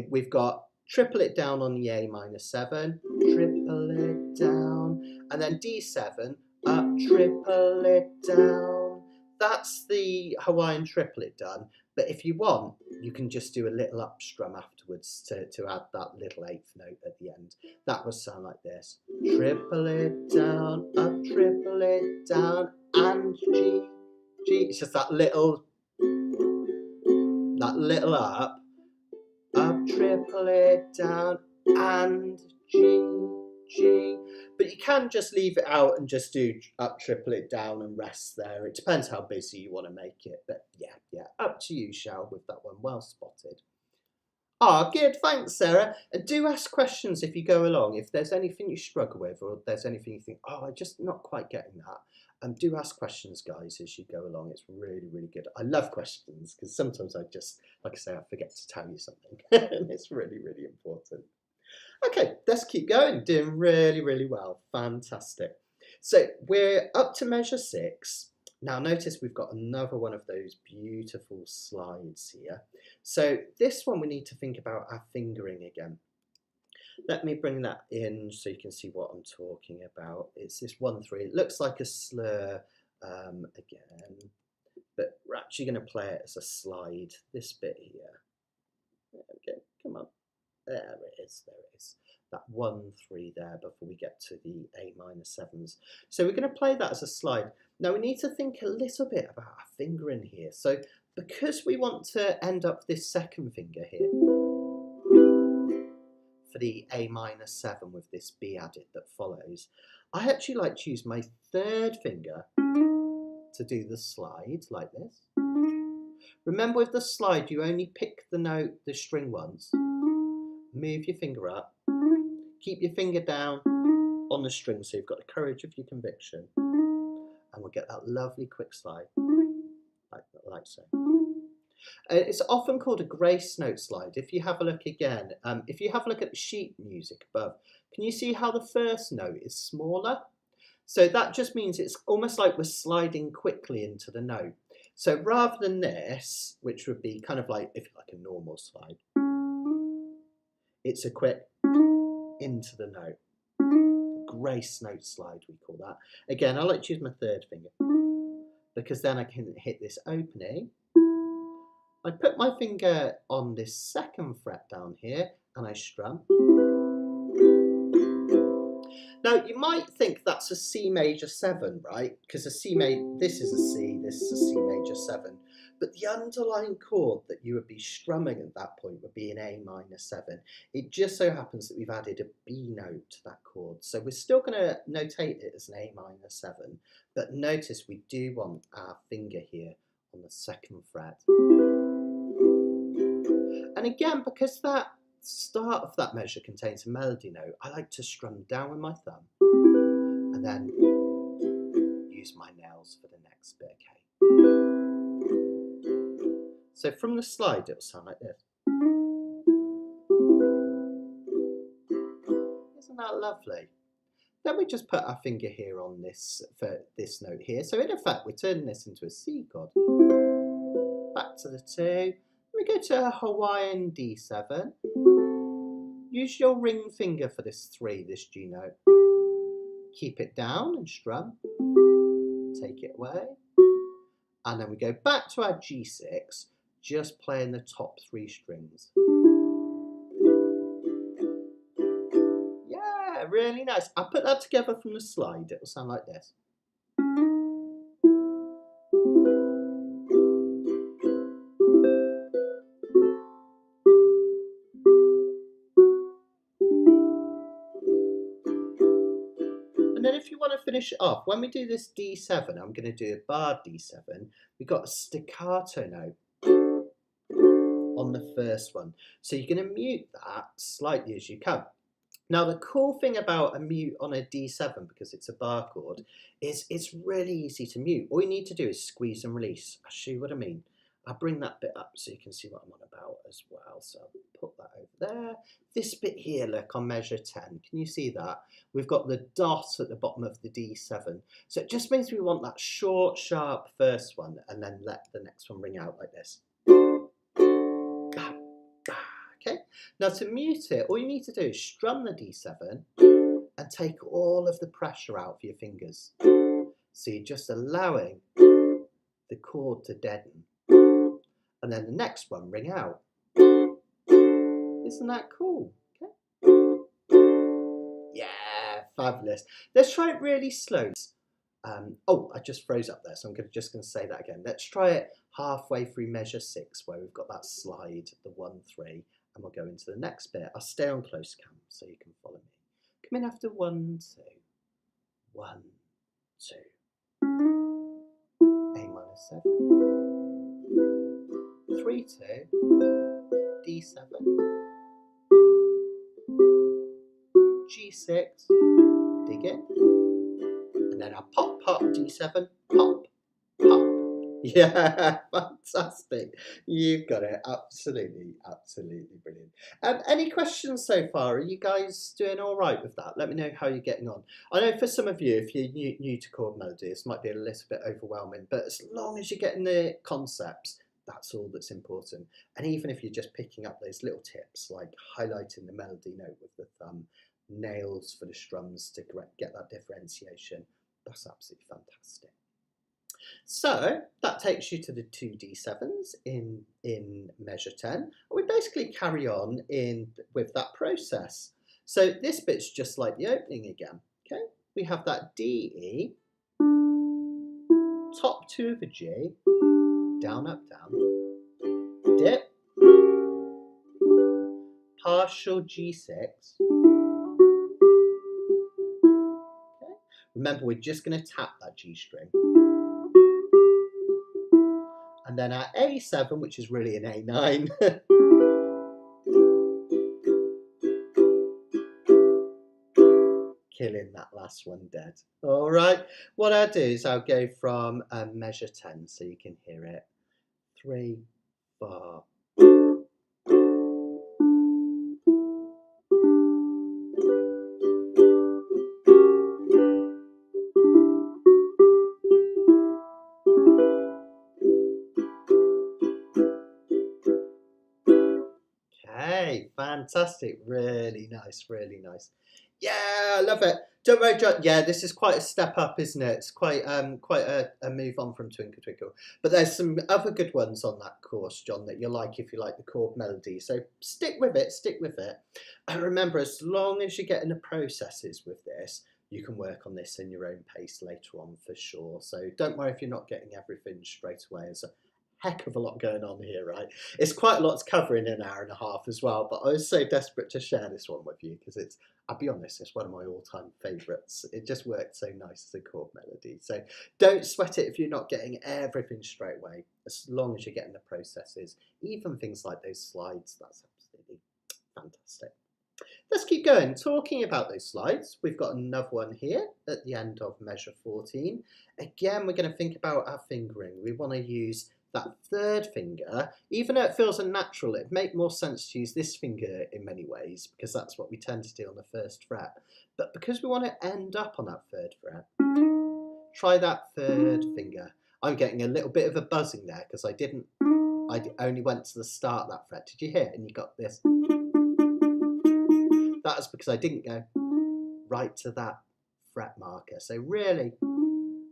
we've got triplet down on the A minor 7, triplet down, and then D7, up, triplet down. That's the Hawaiian triplet done. But if you want, you can just do a little up strum afterwards to add that little 8th note at the end. That would sound like this. Triplet down, up, triplet down, and G, G. It's just that little up, triplet down, and G, G. But you can just leave it out and just do up, triplet down and rest there. It depends how busy you want to make it. But yeah, up to you, Shell, with that one. Well spotted. Good. Thanks, Sarah. And do ask questions if you go along. If there's anything you struggle with or there's anything you think, I'm just not quite getting that, do ask questions, guys, as you go along. It's really, really good. I love questions because sometimes I just, like I say, I forget to tell you something. And it's really, really important. Okay, let's keep going. Doing really, really well. Fantastic. So we're up to measure 6. Now notice we've got another one of those beautiful slides here. So this one we need to think about our fingering again. Let me bring that in so you can see what I'm talking about. It's this 1-3. It looks like a slur again, but we're actually going to play it as a slide. This bit here. There we go. Come on. There it is. There it is. That 1-3 there before we get to the A minor 7s. So we're going to play that as a slide. Now we need to think a little bit about our fingering here. So because we want to end up this second finger here for the A minor 7 with this B added that follows, I actually like to use my third finger to do the slide like this. Remember, with the slide you only pick the note, the string once. Move your finger up, keep your finger down on the string so you've got the courage of your conviction, and we'll get that lovely quick slide like so. It's often called a grace note slide. If you have a look again, if you have a look at the sheet music above, can you see how the first note is smaller? So that just means it's almost like we're sliding quickly into the note. So rather than this, which would be kind of like, if you like, a normal slide, it's a quick into the note. Grace note slide, we call that. Again, I like to use my third finger because then I can hit this opening. I put my finger on this second fret down here and I strum. Now you might think that's a C major 7, right? Because this is a C, this is a C major 7. But the underlying chord that you would be strumming at that point would be an A minor 7. It just so happens that we've added a B note to that chord. So we're still going to notate it as an A minor 7. But notice we do want our finger here on the second fret. And again, because that start of that measure contains a melody note, I like to strum down with my thumb and then use my nails for the next bit, okay? So from the slide, it'll sound like this. Isn't that lovely? Then we just put our finger here on this, for this note here. So in effect, we're turning this into a C chord. Back to the 2. We go to a Hawaiian D7. Use your ring finger for this 3, this G note. Keep it down and strum. Take it away. And then we go back to our G6, just playing the top 3 strings. Yeah, really nice. I'll put that together from the slide. It'll sound like this. And then if you want to finish it off, when we do this D7, I'm going to do a bar D7, we've got a staccato note on the first one. So you're going to mute that slightly as you can. Now the cool thing about a mute on a D7, because it's a bar chord, is it's really easy to mute. All you need to do is squeeze and release. I'll show you what I mean. I'll bring that bit up so you can see what I'm on about as well. So I'll put that over there. This bit here, look, on measure 10. Can you see that? We've got the dot at the bottom of the D7. So it just means we want that short, sharp first one and then let the next one ring out like this. Okay, now to mute it, all you need to do is strum the D7 and take all of the pressure out of your fingers. So you're just allowing the chord to deaden. And then the next one ring out. Isn't that cool? Okay. Yeah, fabulous. Let's try it really slow. Oh, I just froze up there, so I'm just going to say that again. Let's try it halfway through measure 6, where we've got that slide, the 1-3, and we'll go into the next bit. I'll stay on close cam so you can follow me. Come in after 1, 2, 1, 2. A minor 7. 3, 2, D7, G6, dig it, and then a pop, pop, D7, pop, pop. Yeah, fantastic. You've got it. Absolutely, absolutely brilliant. Any questions so far? Are you guys doing all right with that? Let me know how you're getting on. I know for some of you, if you're new to chord melody, this might be a little bit overwhelming, but as long as you're getting the concepts, that's all that's important. And even if you're just picking up those little tips, like highlighting the melody note with the thumb, nails for the strums to get that differentiation. That's absolutely fantastic. So that takes you to the 2 D7s in measure 10. And we basically carry on with that process. So this bit's just like the opening again. Okay, we have that D, E, top 2 of a G, down, up, down, dip, partial G6. Okay. Remember, we're just going to tap that G string. And then our A7, which is really an A9. Killing that last one dead. All right, what I'll do is I'll go from measure 10 so you can hear it. 3, 4. Okay, fantastic. Really nice, really nice. Yeah, I love it. Don't worry, John. Yeah, this is quite a step up, isn't it? It's quite a move on from Twinkle Twinkle. But there's some other good ones on that course, John, that you like if you like the chord melody. So stick with it, stick with it. And remember, as long as you're getting the processes with this, you can work on this in your own pace later on for sure. So don't worry if you're not getting everything straight away. There's a heck of a lot going on here, right? It's quite a lot to cover in an hour and a half as well, but I was so desperate to share this one with you because it's, I'll be honest, it's one of my all-time favourites. It just worked so nice as a chord melody. So don't sweat it if you're not getting everything straight away, as long as you're getting the processes, even things like those slides. That's absolutely fantastic. Let's keep going. Talking about those slides, we've got another one here at the end of measure 14. Again, we're going to think about our fingering. We want to use that third finger. Even though it feels unnatural, it'd make more sense to use this finger in many ways because that's what we tend to do on the first fret. But because we want to end up on that third fret, try that third finger. I'm getting a little bit of a buzzing there because I only went to the start of that fret. Did you hear? And you got this. That's because I didn't go right to that fret marker. So really,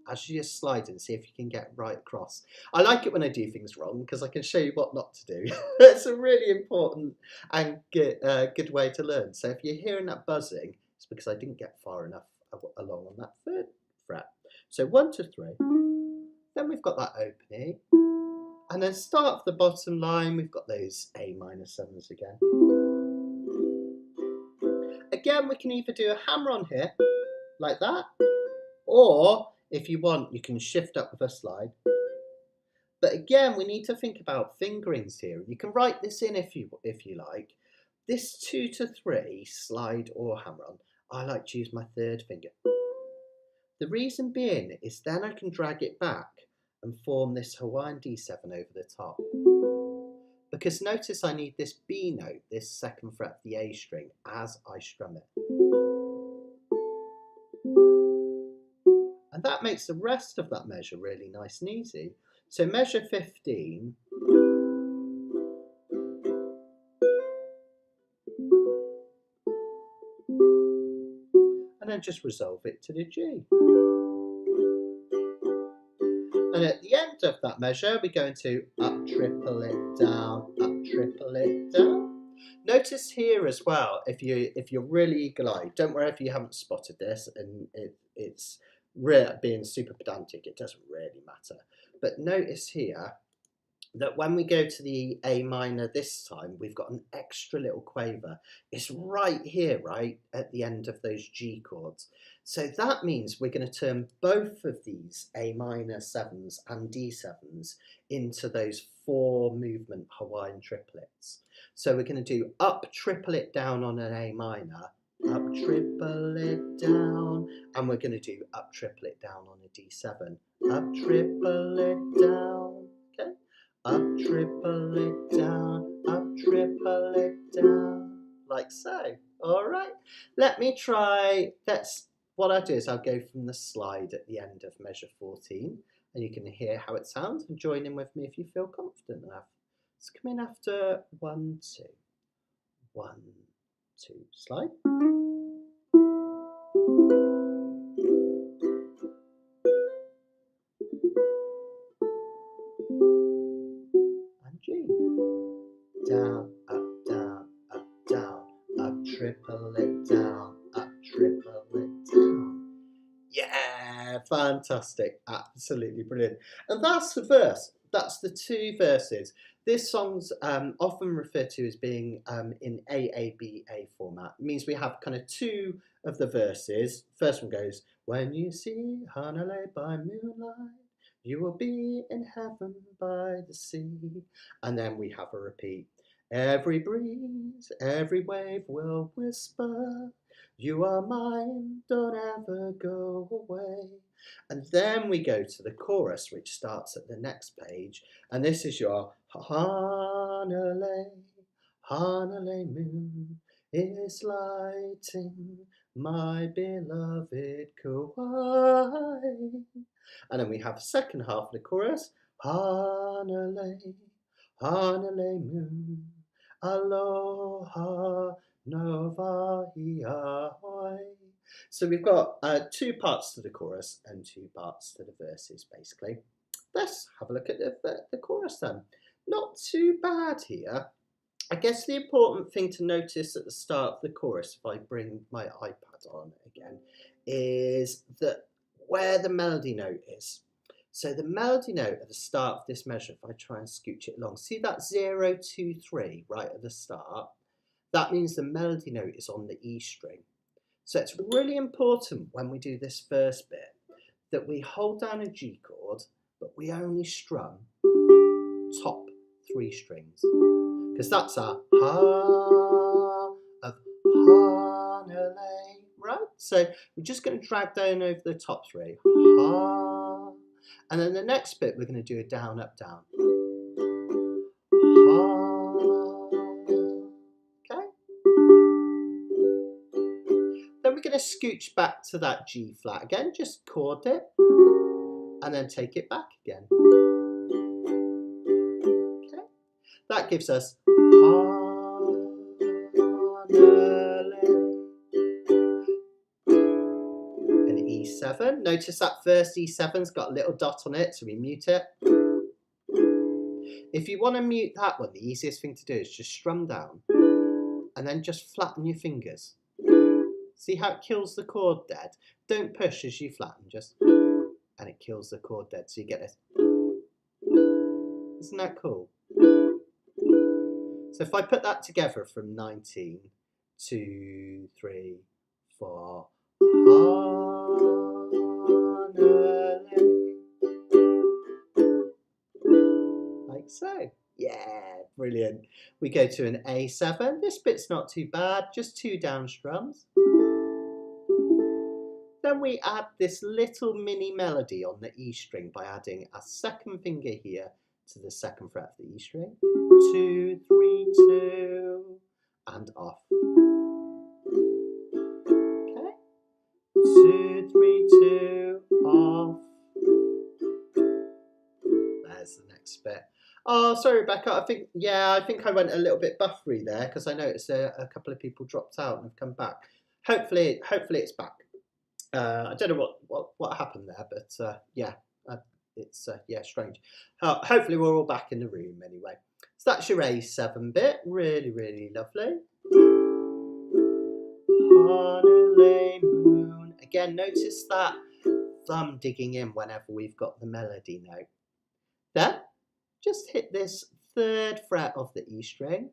as you just slide and see if you can get right across. I like it when I do things wrong because I can show you what not to do. It's a really important and good way to learn. So if you're hearing that buzzing, it's because I didn't get far enough along on that third fret. So 1 to 3. Then we've got that opening. And then start off the bottom line, we've got those A minor 7s again. Again, we can either do a hammer on here, like that, or if you want, you can shift up with a slide. But again, we need to think about fingerings here. You can write this in if you like. This 2 to 3, slide or hammer on, I like to use my third finger. The reason being is then I can drag it back and form this Hawaiian D7 over the top. Because notice I need this B note, this second fret of the A string, as I strum it. And that makes the rest of that measure really nice and easy. So measure 15. And then just resolve it to the G. And at the end of that measure, we go into up, triple it down, up, triple it down. Notice here as well, if you're really eagle-eyed, don't worry if you haven't spotted this and it's being super pedantic, it doesn't really matter. But notice here that when we go to the A minor this time, we've got an extra little quaver. It's right here, right, at the end of those G chords. So that means we're going to turn both of these A minor 7s and D7s into those 4 movement Hawaiian triplets. So we're going to do up, triple it down on an A minor, up, triple it down, and we're going to do up, triple it down on a D7, up, triple it down, okay? Up, triple it down, up, triple it down, like so. All right, let me try, what I'll do is I'll go from the slide at the end of measure 14, and you can hear how it sounds, and join in with me if you feel confident enough. So come in after 1, 2, 1, 2, slide. And G. Down, up, down, up, down, up, triplet, down, up, triplet, down. Yeah, fantastic. Absolutely brilliant. And that's the verse. That's the 2 verses. This song's often referred to as being in AABA format. It means we have kind of 2 of the verses. First one goes, when you see Hanalei by moonlight, you will be in heaven by the sea. And then we have a repeat. Every breeze, every wave will whisper, you are mine, don't ever go away. And then we go to the chorus, which starts at the next page. And this is your Hanalei, Hanalei Moon is lighting my beloved Kauai. And then we have the second half of the chorus. Hanalei, Hanalei Moon, aloha, nova hiahoi. So we've got 2 parts to the chorus and 2 parts to the verses, basically. Let's have a look at the chorus then. Not too bad here. I guess the important thing to notice at the start of the chorus, if I bring my iPad on again, is that where the melody note is. So the melody note at the start of this measure, if I try and scooch it along, see that 0, 2, 3 right at the start? That means the melody note is on the E string. So it's really important when we do this first bit that we hold down a G chord, but we only strum top 3 strings. Because that's our ha of Hanalei, right? So we're just going to drag down over the top 3. Ha. And then the next bit, we're going to do a down, up, down. Ha. Okay. Then we're going to scooch back to that G flat again, just chord it, and then take it back again. Okay. That gives us an E7. Notice that first E7's got a little dot on it, so we mute it. If you want to mute that one, the easiest thing to do is just strum down and then just flatten your fingers. See how it kills the chord dead? Don't push as you flatten, just, and it kills the chord dead, so you get this. Isn't that cool? So if I put that together from 19, 2, 3, 4, like so. Yeah, brilliant. We go to an A7. This bit's not too bad, just 2 down strums. Then we add this little mini melody on the E string by adding a second finger here to the 2nd fret of the E string. 2, 3, 2, and off. Okay. 2, 3, 2, off. There's the next bit. Oh, sorry, Rebecca. I think I went a little bit buffery there because I noticed a couple of people dropped out and have come back. Hopefully it's back. I don't know what happened there, but it's strange. Hopefully we're all back in the room anyway. So that's your A7 bit. Really, really lovely. Hanalei Moon. Again, notice that thumb digging in whenever we've got the melody note. Then just hit this 3rd fret of the E string.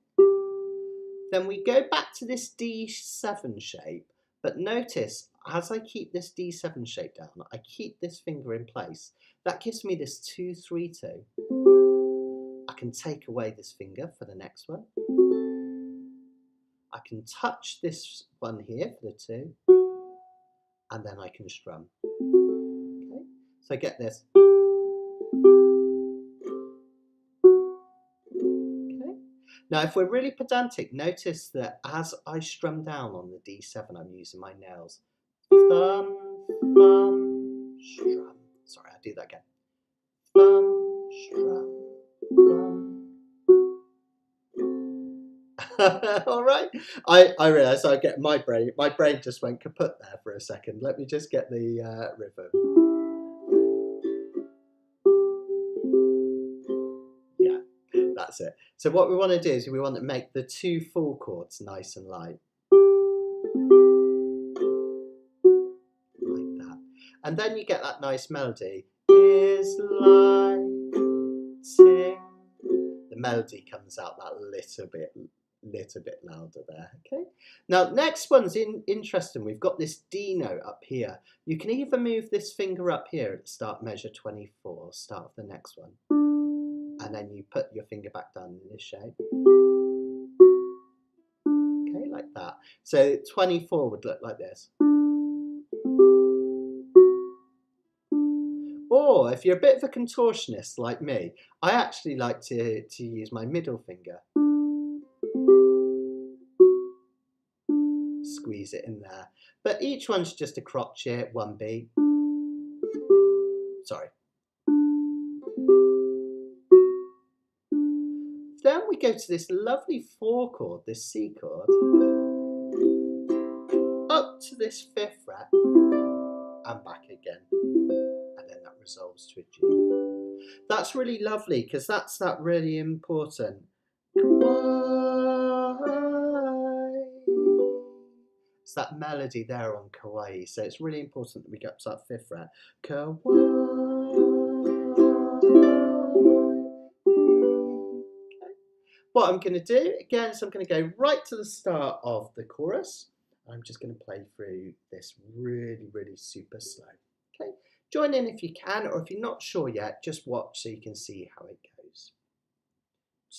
Then we go back to this D7 shape, but notice as I keep this D7 shape down, I keep this finger in place. That gives me this 2, 3, 2. I can take away this finger for the next one. I can touch this one here for the 2, and then I can strum. Okay, so I get this. Okay. Now, if we're really pedantic, notice that as I strum down on the D7, I'm using my nails. Thumb, thumb, strum. Sorry, I'll do that again. Thumb, strum, thumb. All right. I realised I get my brain just went kaput there for a second. Let me just get the rhythm. Yeah, that's it. So what we want to do is we want to make the 2 full chords nice and light. Like that. And then you get that nice melody. Is lighting. The melody comes out that little bit louder there. Okay. Now next one's interesting. We've got this D note up here. You can either move this finger up here at the start measure 24, start of the next one, and then you put your finger back down in this shape. Okay, like that. So 24 would look like this. Or if you're a bit of a contortionist like me, I actually like to use my middle finger. Squeeze it in there. But each one's just a crotchet, 1 beat. Sorry. Then we go to this lovely 4 chord, this C chord, up to this 5th fret, and back again. And then that resolves to a G. That's really lovely because that's that really important. It's that melody there on kawaii. So it's really important that we get up to that 5th fret. Kawaii. Okay. What I'm going to do again is I'm going to go right to the start of the chorus. I'm just going to play through this really, really super slow. Okay. Join in if you can, or if you're not sure yet, just watch so you can see how it goes.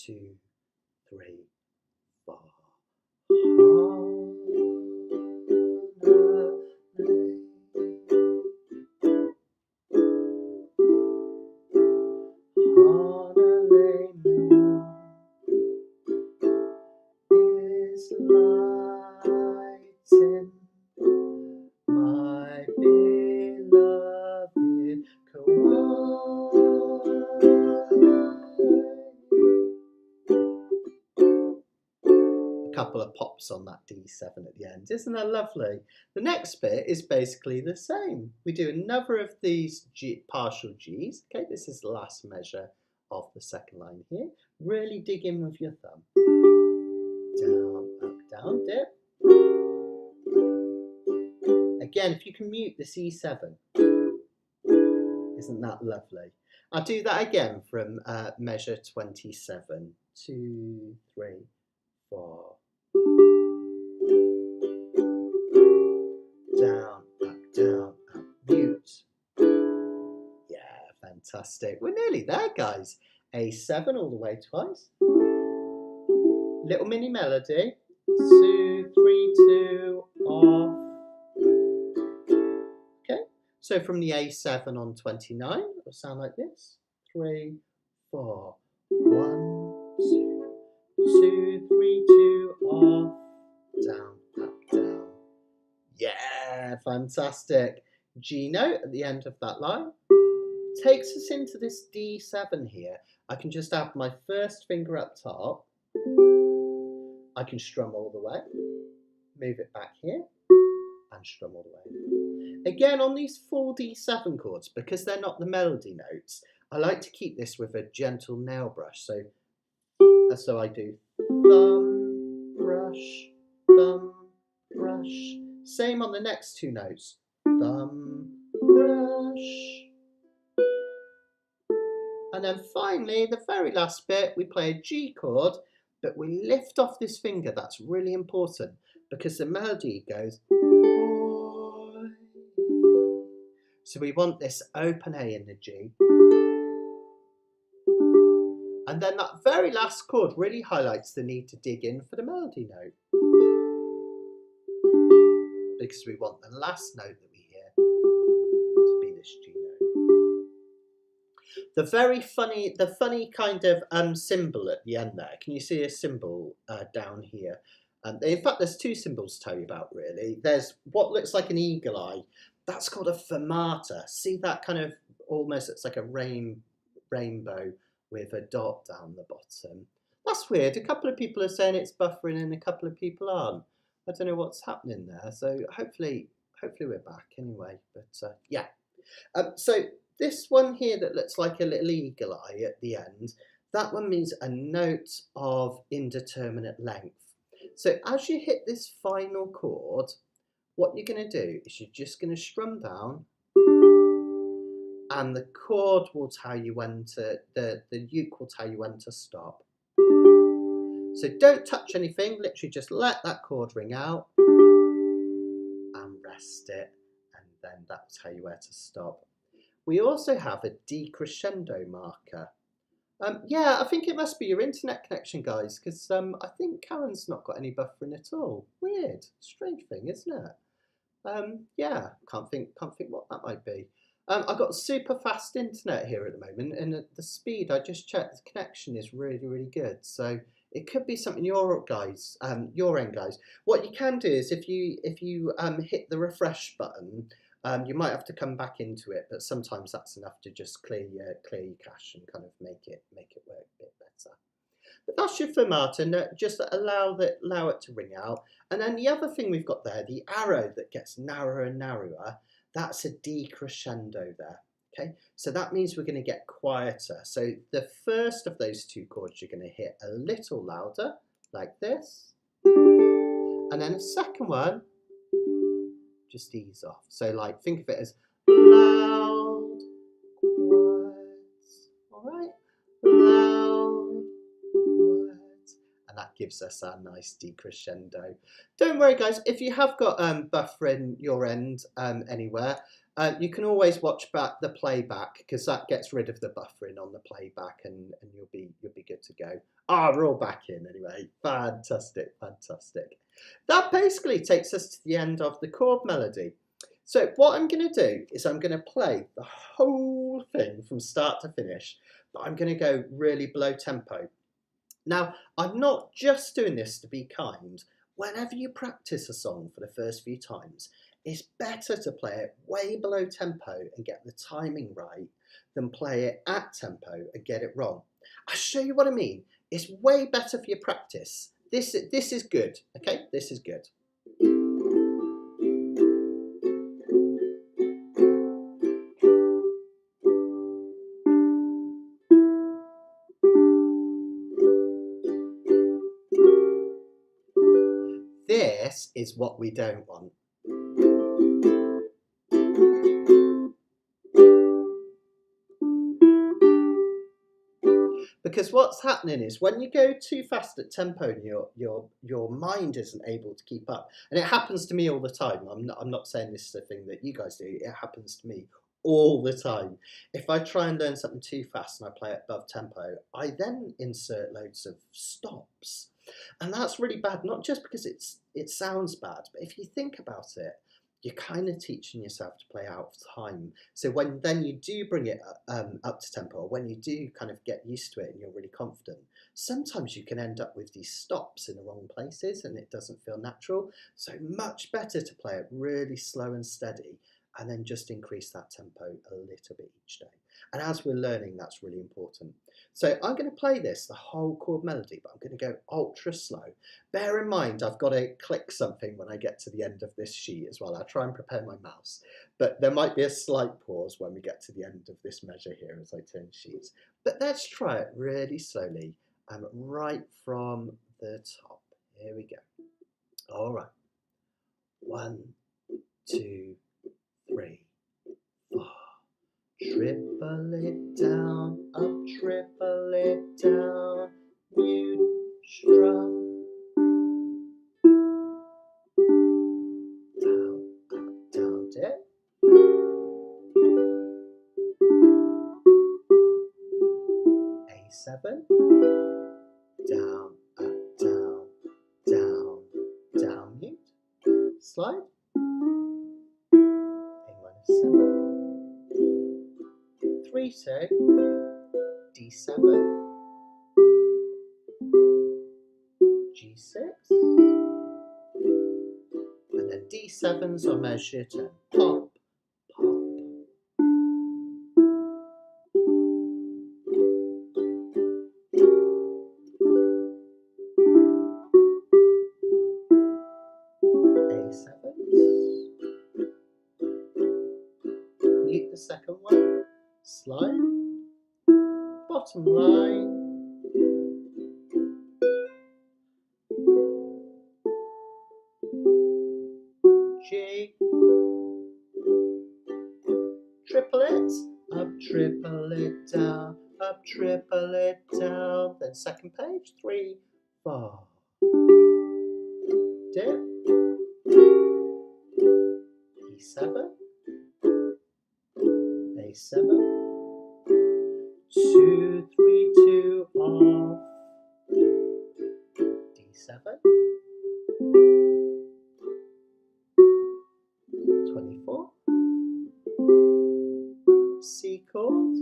2, 3, 4. Hanalei Moon is lighting my beloved A couple of pops on that D7 at the end. Isn't that lovely? The next bit is basically the same. We do another of these partial Gs. Okay, this is the last measure of the 2nd line here. Really dig in with your thumb. Down, up, down, dip. Again, if you can mute the C7. Isn't that lovely? I'll do that again from measure 27. 2, 3, 4. Down, up, mute. Yeah, fantastic. We're nearly there, guys. A7 all the way twice. Little mini melody. 2, 3, 2, off. Okay, so from the A7 on 29, it will sound like this. 3, 4. 1, 2, 2, 3, 2, off. Down, up, down. Yeah, fantastic. G note at the end of that line takes us into this D7 here. I can just add my 1st finger up top. I can strum all the way, move it back here, and strum all the way. Again, on these 4 D7 chords, because they're not the melody notes, I like to keep this with a gentle nail brush. So I do thumb, brush, thumb, brush. Same on the next 2 notes. Thumb, brush. And then finally, the very last bit, we play a G chord, but we lift off this finger. That's really important because the melody goes. So we want this open A in the G. And then that very last chord really highlights the need to dig in for the melody note. Because we want the last note that we hear to be this G note. The funny kind of symbol at the end there. Can you see a symbol down here? In fact, there's 2 symbols to tell you about really. There's what looks like an eagle eye. That's called a fermata. See that kind of almost, it's like a rainbow with a dot down the bottom. That's weird. A couple of people are saying it's buffering and a couple of people aren't. I don't know what's happening there. So hopefully we're back anyway. But yeah. So this one here that looks like a little eagle eye at the end, that one means a note of indeterminate length. So as you hit this final chord, what you're going to do is you're just going to strum down, and the chord will tell you when to, the uke will tell you when to stop. So don't touch anything, literally just let that chord ring out and rest it, and then that will tell you where to stop. We also have a decrescendo marker. Yeah, I think it must be your internet connection, guys, because I think Karen's not got any buffering at all. Weird, strange thing, isn't it? Yeah, can't think what that might be. I've got super fast internet here at the moment, and the speed I just checked, the connection is really good. So it could be something your end, guys. What you can do is if you hit the refresh button, you might have to come back into it, but sometimes that's enough to just clear your cache and kind of make it work a bit better. But that's your fermata, just allow it to ring out. And then the other thing we've got there, the arrow that gets narrower and narrower, that's a decrescendo there. Okay, so that means we're going to get quieter. So the first of those two chords you're going to hit a little louder, like this. And then the second one, just ease off. So like, think of it as loud, words, all right? Loud, words. And that gives us our nice decrescendo. Don't worry, guys, if you have got buffering your end anywhere, you can always watch back the playback, because that gets rid of the buffering on the playback, and you'll be good to go. We're all back in anyway. Fantastic. That basically takes us to the end of the chord melody. So what I'm going to do is I'm going to play the whole thing from start to finish, but I'm going to go really below tempo. Now, I'm not just doing this to be kind. Whenever you practice a song for the first few times, it's better to play it way below tempo and get the timing right than play it at tempo and get it wrong. I'll show you what I mean. It's way better for your practice. This is good, okay? This is good. This is what we don't want. Because what's happening is when you go too fast at tempo and your mind isn't able to keep up, and it happens to me all the time. I'm not saying this is a thing that you guys do. It happens to me all the time. If I try and learn something too fast and I play it above tempo, I then insert loads of stops, and that's really bad. Not just because it sounds bad, but if you think about it, you're kind of teaching yourself to play out of time. So when then you do bring it up to tempo, or when you do kind of get used to it and you're really confident, sometimes you can end up with these stops in the wrong places and it doesn't feel natural. So much better to play it really slow and steady, and then just increase that tempo a little bit each day. And as we're learning, that's really important. So I'm going to play this, the whole chord melody, but I'm going to go ultra slow. Bear in mind, I've got to click something when I get to the end of this sheet as well. I'll try and prepare my mouse, but there might be a slight pause when we get to the end of this measure here as I turn sheets. But let's try it really slowly, right from the top. Here we go. All right. 1, 2, 3, 4. Triple it down, up, triple it down, mute, strum. Down, up, down, dip. A7. Down, up, down, down, down, mute. Slide. A7. 3, 2, D7, G6, and then D7s on measure 10. Pop, pop. the second one, slide, bottom line, G, triplet, up, triplet down, up, triplet down, then second page, 3, 4, dip, E7, A7, 2, 3, 2, off, D7, 24, C chord,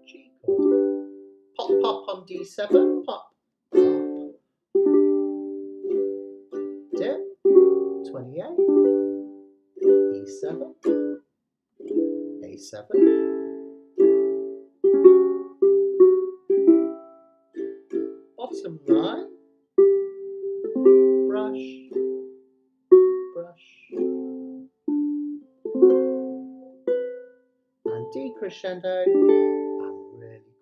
G chord, pop, pop on D7, pop, pop, dip, 28, E7, A7, bottom line, brush, brush, and decrescendo, and really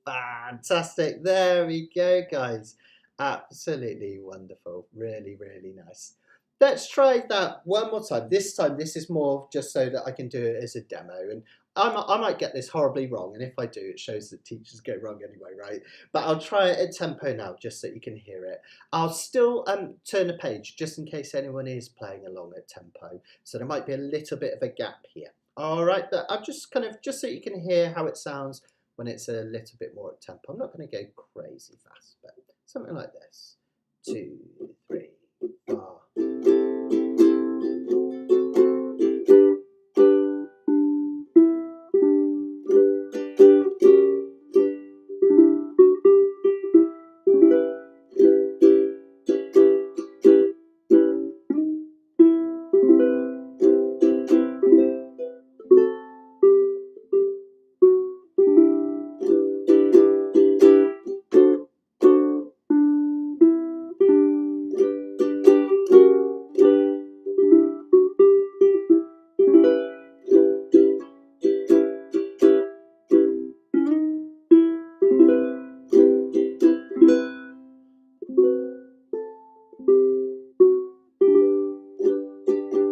quiet. Fantastic, there we go guys, absolutely wonderful, really, really nice. Let's try that one more time. This time, this is more just so that I can do it as a demo. And I might get this horribly wrong. And if I do, it shows that teachers get wrong anyway, right? But I'll try it at tempo now, just so you can hear it. I'll still turn a page, just in case anyone is playing along at tempo. So there might be a little bit of a gap here. All right, but I'm just just so you can hear how it sounds when it's a little bit more at tempo. I'm not going to go crazy fast, but something like this. 2, 3, 4.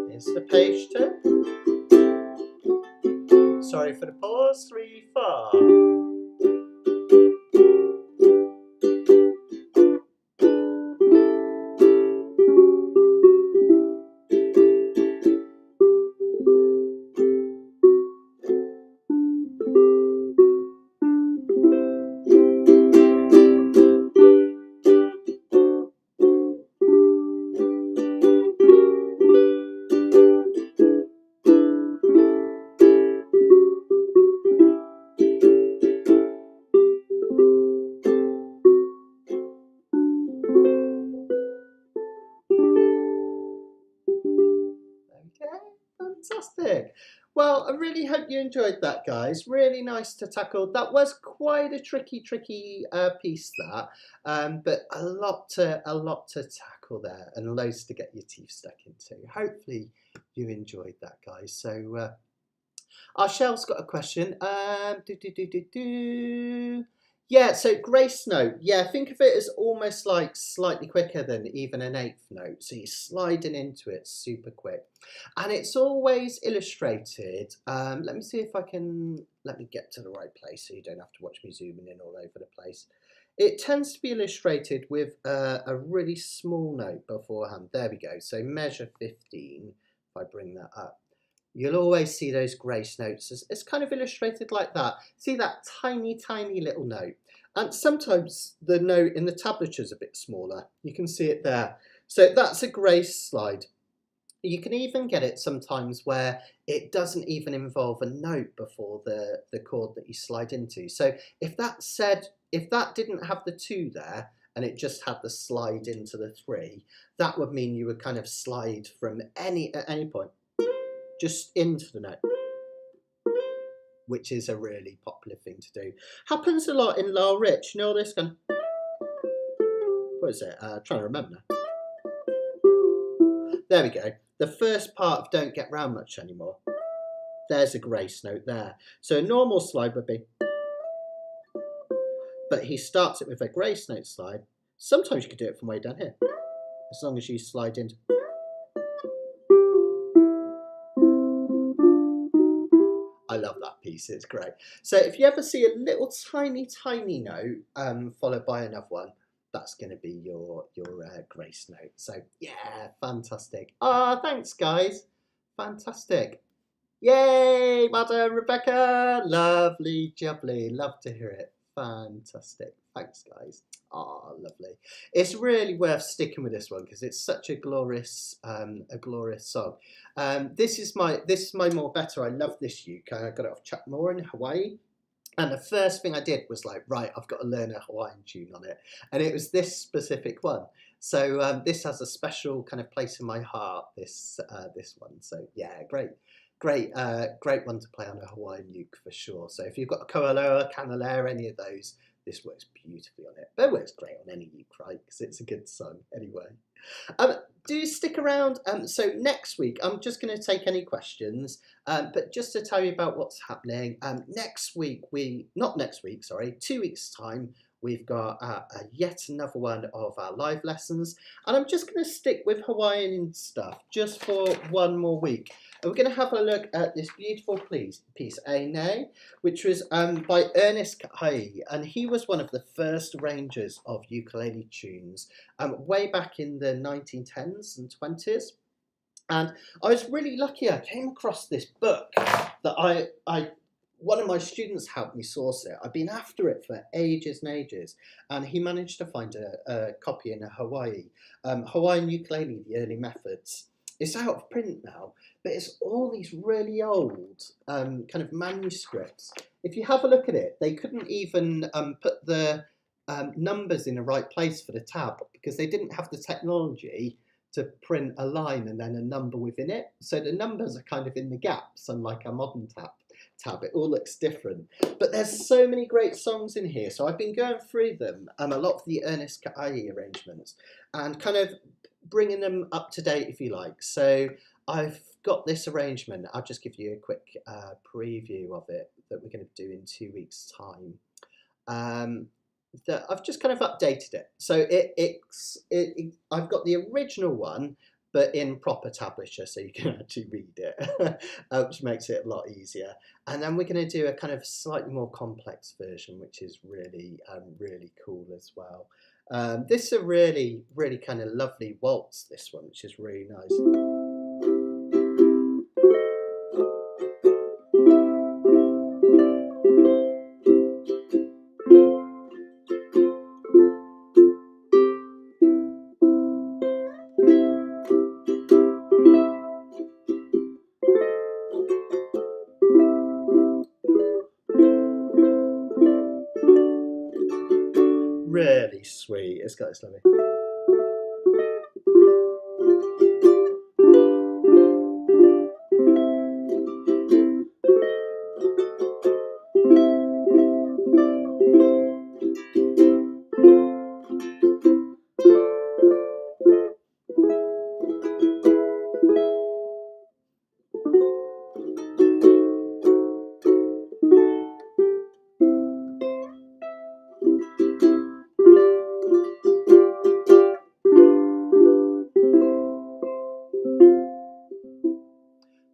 Here's the page turn. Sorry for the pause. 3, 4. Fantastic. Well, I really hope you enjoyed that, guys. Really nice to tackle. That was quite a tricky piece, that, but a lot to tackle there, and loads to get your teeth stuck into. Hopefully, you enjoyed that, guys. So, our Shell's got a question. Yeah, so grace note. Yeah, think of it as almost like slightly quicker than even an 8th note. So you're sliding into it super quick. And it's always illustrated. Let me see if I can, let me get to the right place so you don't have to watch me zooming in all over the place. It tends to be illustrated with a really small note beforehand. There we go. So measure 15, if I bring that up. You'll always see those grace notes. It's kind of illustrated like that. See that tiny, tiny little note. And sometimes the note in the tablature is a bit smaller. You can see it there. So that's a grace slide. You can even get it sometimes where it doesn't even involve a note before the chord that you slide into. So if that didn't have the 2 there, and it just had the slide into the 3, that would mean you would kind of slide from at any point, just into the note, which is a really popular thing to do. Happens a lot in low rich. You know this kind. What is it? Trying to remember now. There we go. The first part of don't get round much anymore. There's a grace note there. So a normal slide would be, but he starts it with a grace note slide. Sometimes you could do it from way down here, as long as you slide into. I love that piece, it's great. So if you ever see a little tiny note followed by another one, that's going to be your grace note. So yeah, fantastic. Ah, thanks guys, fantastic. Yay, Madam Rebecca, lovely jubbly, love to hear it. Fantastic, thanks guys. Ah, lovely. It's really worth sticking with this one because it's such a glorious song. This is my more better. I love this uke. I got it off Chuck Moore in Hawaii. And the first thing I did was like, right, I've got to learn a Hawaiian tune on it. And it was this specific one. So this has a special kind of place in my heart, this one. So yeah, great one to play on a Hawaiian uke for sure. So if you've got a koaloa, canalea, any of those, this works beautifully on it. But it works great on any uke, right? Because it's a good song anyway. Do stick around. So next week, I'm just going to take any questions. But just to tell you about what's happening, 2 weeks time, we've got yet another one of our live lessons. And I'm just going to stick with Hawaiian stuff just for one more week. And we're going to have a look at this beautiful piece, Eine, which was by Ernest Ka'i. And he was one of the first arrangers of ukulele tunes way back in the 1910s and 20s. And I was really lucky. I came across this book that one of my students helped me source it. I've been after it for ages and ages, and he managed to find a copy in Hawaii. Hawaiian Ukulele, the Early Methods. It's out of print now, but it's all these really old kind of manuscripts. If you have a look at it, they couldn't even put the numbers in the right place for the tab because they didn't have the technology to print a line and then a number within it. So the numbers are kind of in the gaps, unlike a modern tab. It all looks different. But there's so many great songs in here. So I've been going through them, a lot of the Ernest Ka'i arrangements, and kind of bringing them up to date, if you like. So I've got this arrangement. I'll just give you a quick preview of it that we're going to do in 2 weeks' time. That I've just kind of updated it. So I've got the original one, but in proper tablature, so you can actually read it, which makes it a lot easier. And then we're going to do a kind of slightly more complex version, which is really, really cool as well. This is a really, really kind of lovely waltz, this one, which is really nice. Really sweet. It's got this lovely.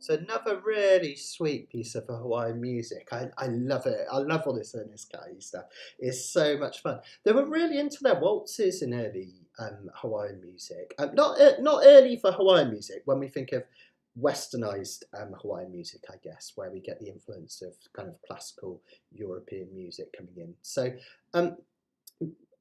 So another really sweet piece of Hawaiian music. I love it. I love all this Ernest Ka'i stuff. It's so much fun. They were really into their waltzes in early Hawaiian music. Not early for Hawaiian music, when we think of westernized Hawaiian music, I guess, where we get the influence of kind of classical European music coming in. So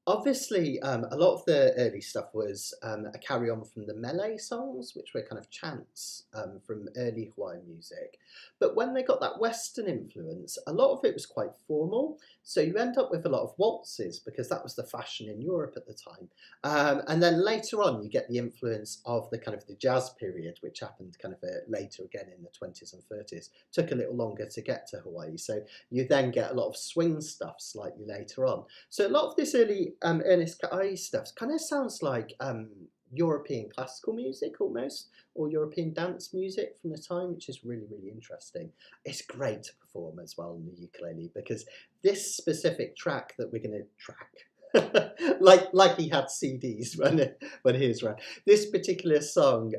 obviously, a lot of the early stuff was a carry-on from the mele songs, which were kind of chants from early Hawaiian music. But when they got that Western influence, a lot of it was quite formal. So you end up with a lot of waltzes because that was the fashion in Europe at the time. And then later on, you get the influence of the kind of the jazz period, which happened kind of later again in the 20s and 30s. Took a little longer to get to Hawaii. So you then get a lot of swing stuff slightly later on. So a lot of this early Ernest Ka'i stuff kind of sounds like European classical music almost, or European dance music from the time, which is really, really interesting. It's great to perform as well on the ukulele, because this specific track that we're going to track, like he had CDs when he was around. This particular song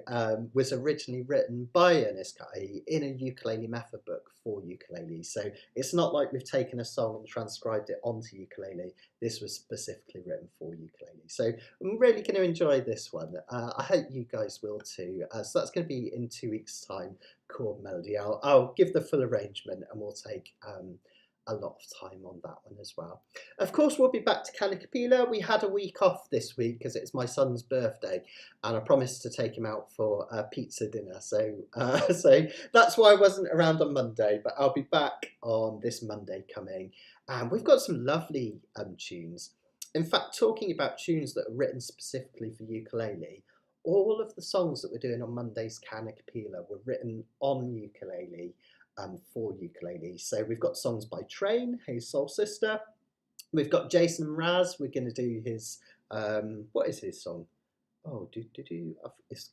was originally written by Ernest Kai in a ukulele method book for ukulele. So it's not like we've taken a song and transcribed it onto ukulele. This was specifically written for ukulele. So I'm really going to enjoy this one. I hope you guys will too. So that's going to be in 2 weeks' time, chord melody. I'll give the full arrangement, and we'll take a lot of time on that one as well. Of course, we'll be back to Canacapilla. We had a week off this week because it's my son's birthday, and I promised to take him out for a pizza dinner. So that's why I wasn't around on Monday, but I'll be back on this Monday coming. And we've got some lovely tunes. In fact, talking about tunes that are written specifically for ukulele, all of the songs that we're doing on Monday's Canacapilla were written on ukulele. For ukulele. So we've got songs by Train, Hey Soul Sister. We've got Jason Mraz. We're going to do his, what is his song? Oh, it's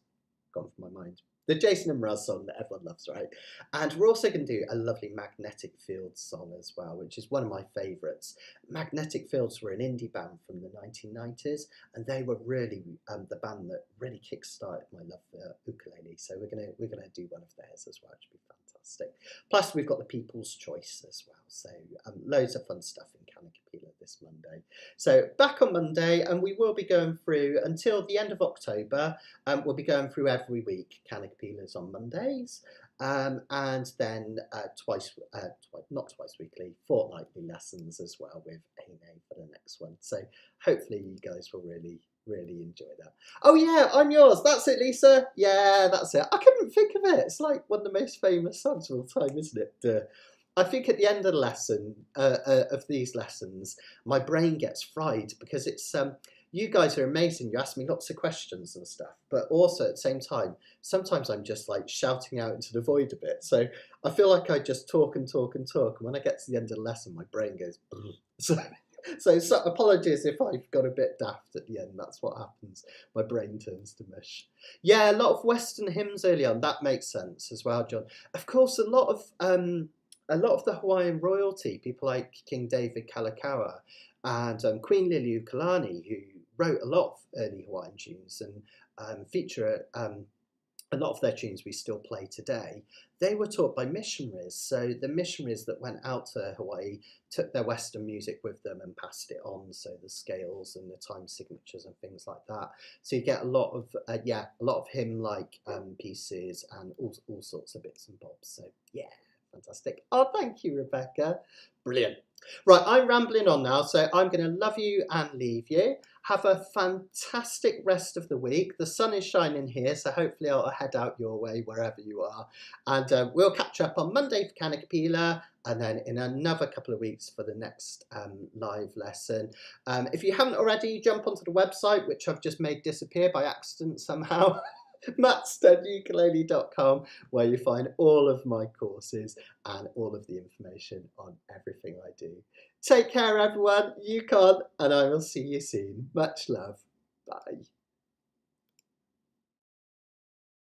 gone from my mind. The Jason Mraz song that everyone loves, right? And we're also going to do a lovely Magnetic Fields song as well, which is one of my favourites. Magnetic Fields were an indie band from the 1990s, and they were really the band that really kick-started my love for ukulele. So we're gonna do one of theirs as well, which would be fantastic. Plus, we've got the People's Choice as well. So loads of fun stuff in Canacapilla this Monday. So back on Monday, and we will be going through until the end of October. We'll be going through every week Canacapillas on Mondays, and then not twice weekly, fortnightly lessons as well with Ane for the next one. So hopefully you guys will really enjoy that. Oh yeah, I'm yours. That's it, Lisa. Yeah, that's it. I couldn't think of it. It's like one of the most famous songs of all time, isn't it? I think at the end of the lesson, of these lessons, my brain gets fried because it's you guys are amazing. You ask me lots of questions and stuff, but also at the same time, sometimes I'm just like shouting out into the void a bit. So I feel like I just talk and talk and talk, and when I get to the end of the lesson, my brain goes. So apologies if I've got a bit daft at the end. That's what happens. My brain turns to mush. Yeah, a lot of Western hymns early on. That makes sense as well, John. Of course, a lot of the Hawaiian royalty, people like King David Kalakaua and Queen Liliuokalani, who wrote a lot of early Hawaiian tunes and feature a lot of their tunes we still play today. They were taught by missionaries. So the missionaries that went out to Hawaii took their Western music with them and passed it on. So the scales and the time signatures and things like that. So you get a lot of hymn-like pieces and all sorts of bits and bobs. So yeah. Fantastic. Oh, thank you, Rebecca. Brilliant. Right, I'm rambling on now, so I'm going to love you and leave you. Have a fantastic rest of the week. The sun is shining here, so hopefully I'll head out your way wherever you are. And we'll catch up on Monday for Canacapilla, and then in another couple of weeks for the next live lesson. If you haven't already, jump onto the website, which I've just made disappear by accident somehow. mattsteadukulele.com, where you find all of my courses and all of the information on everything I do. Take care, everyone. You can, and I will see you soon. Much love. Bye.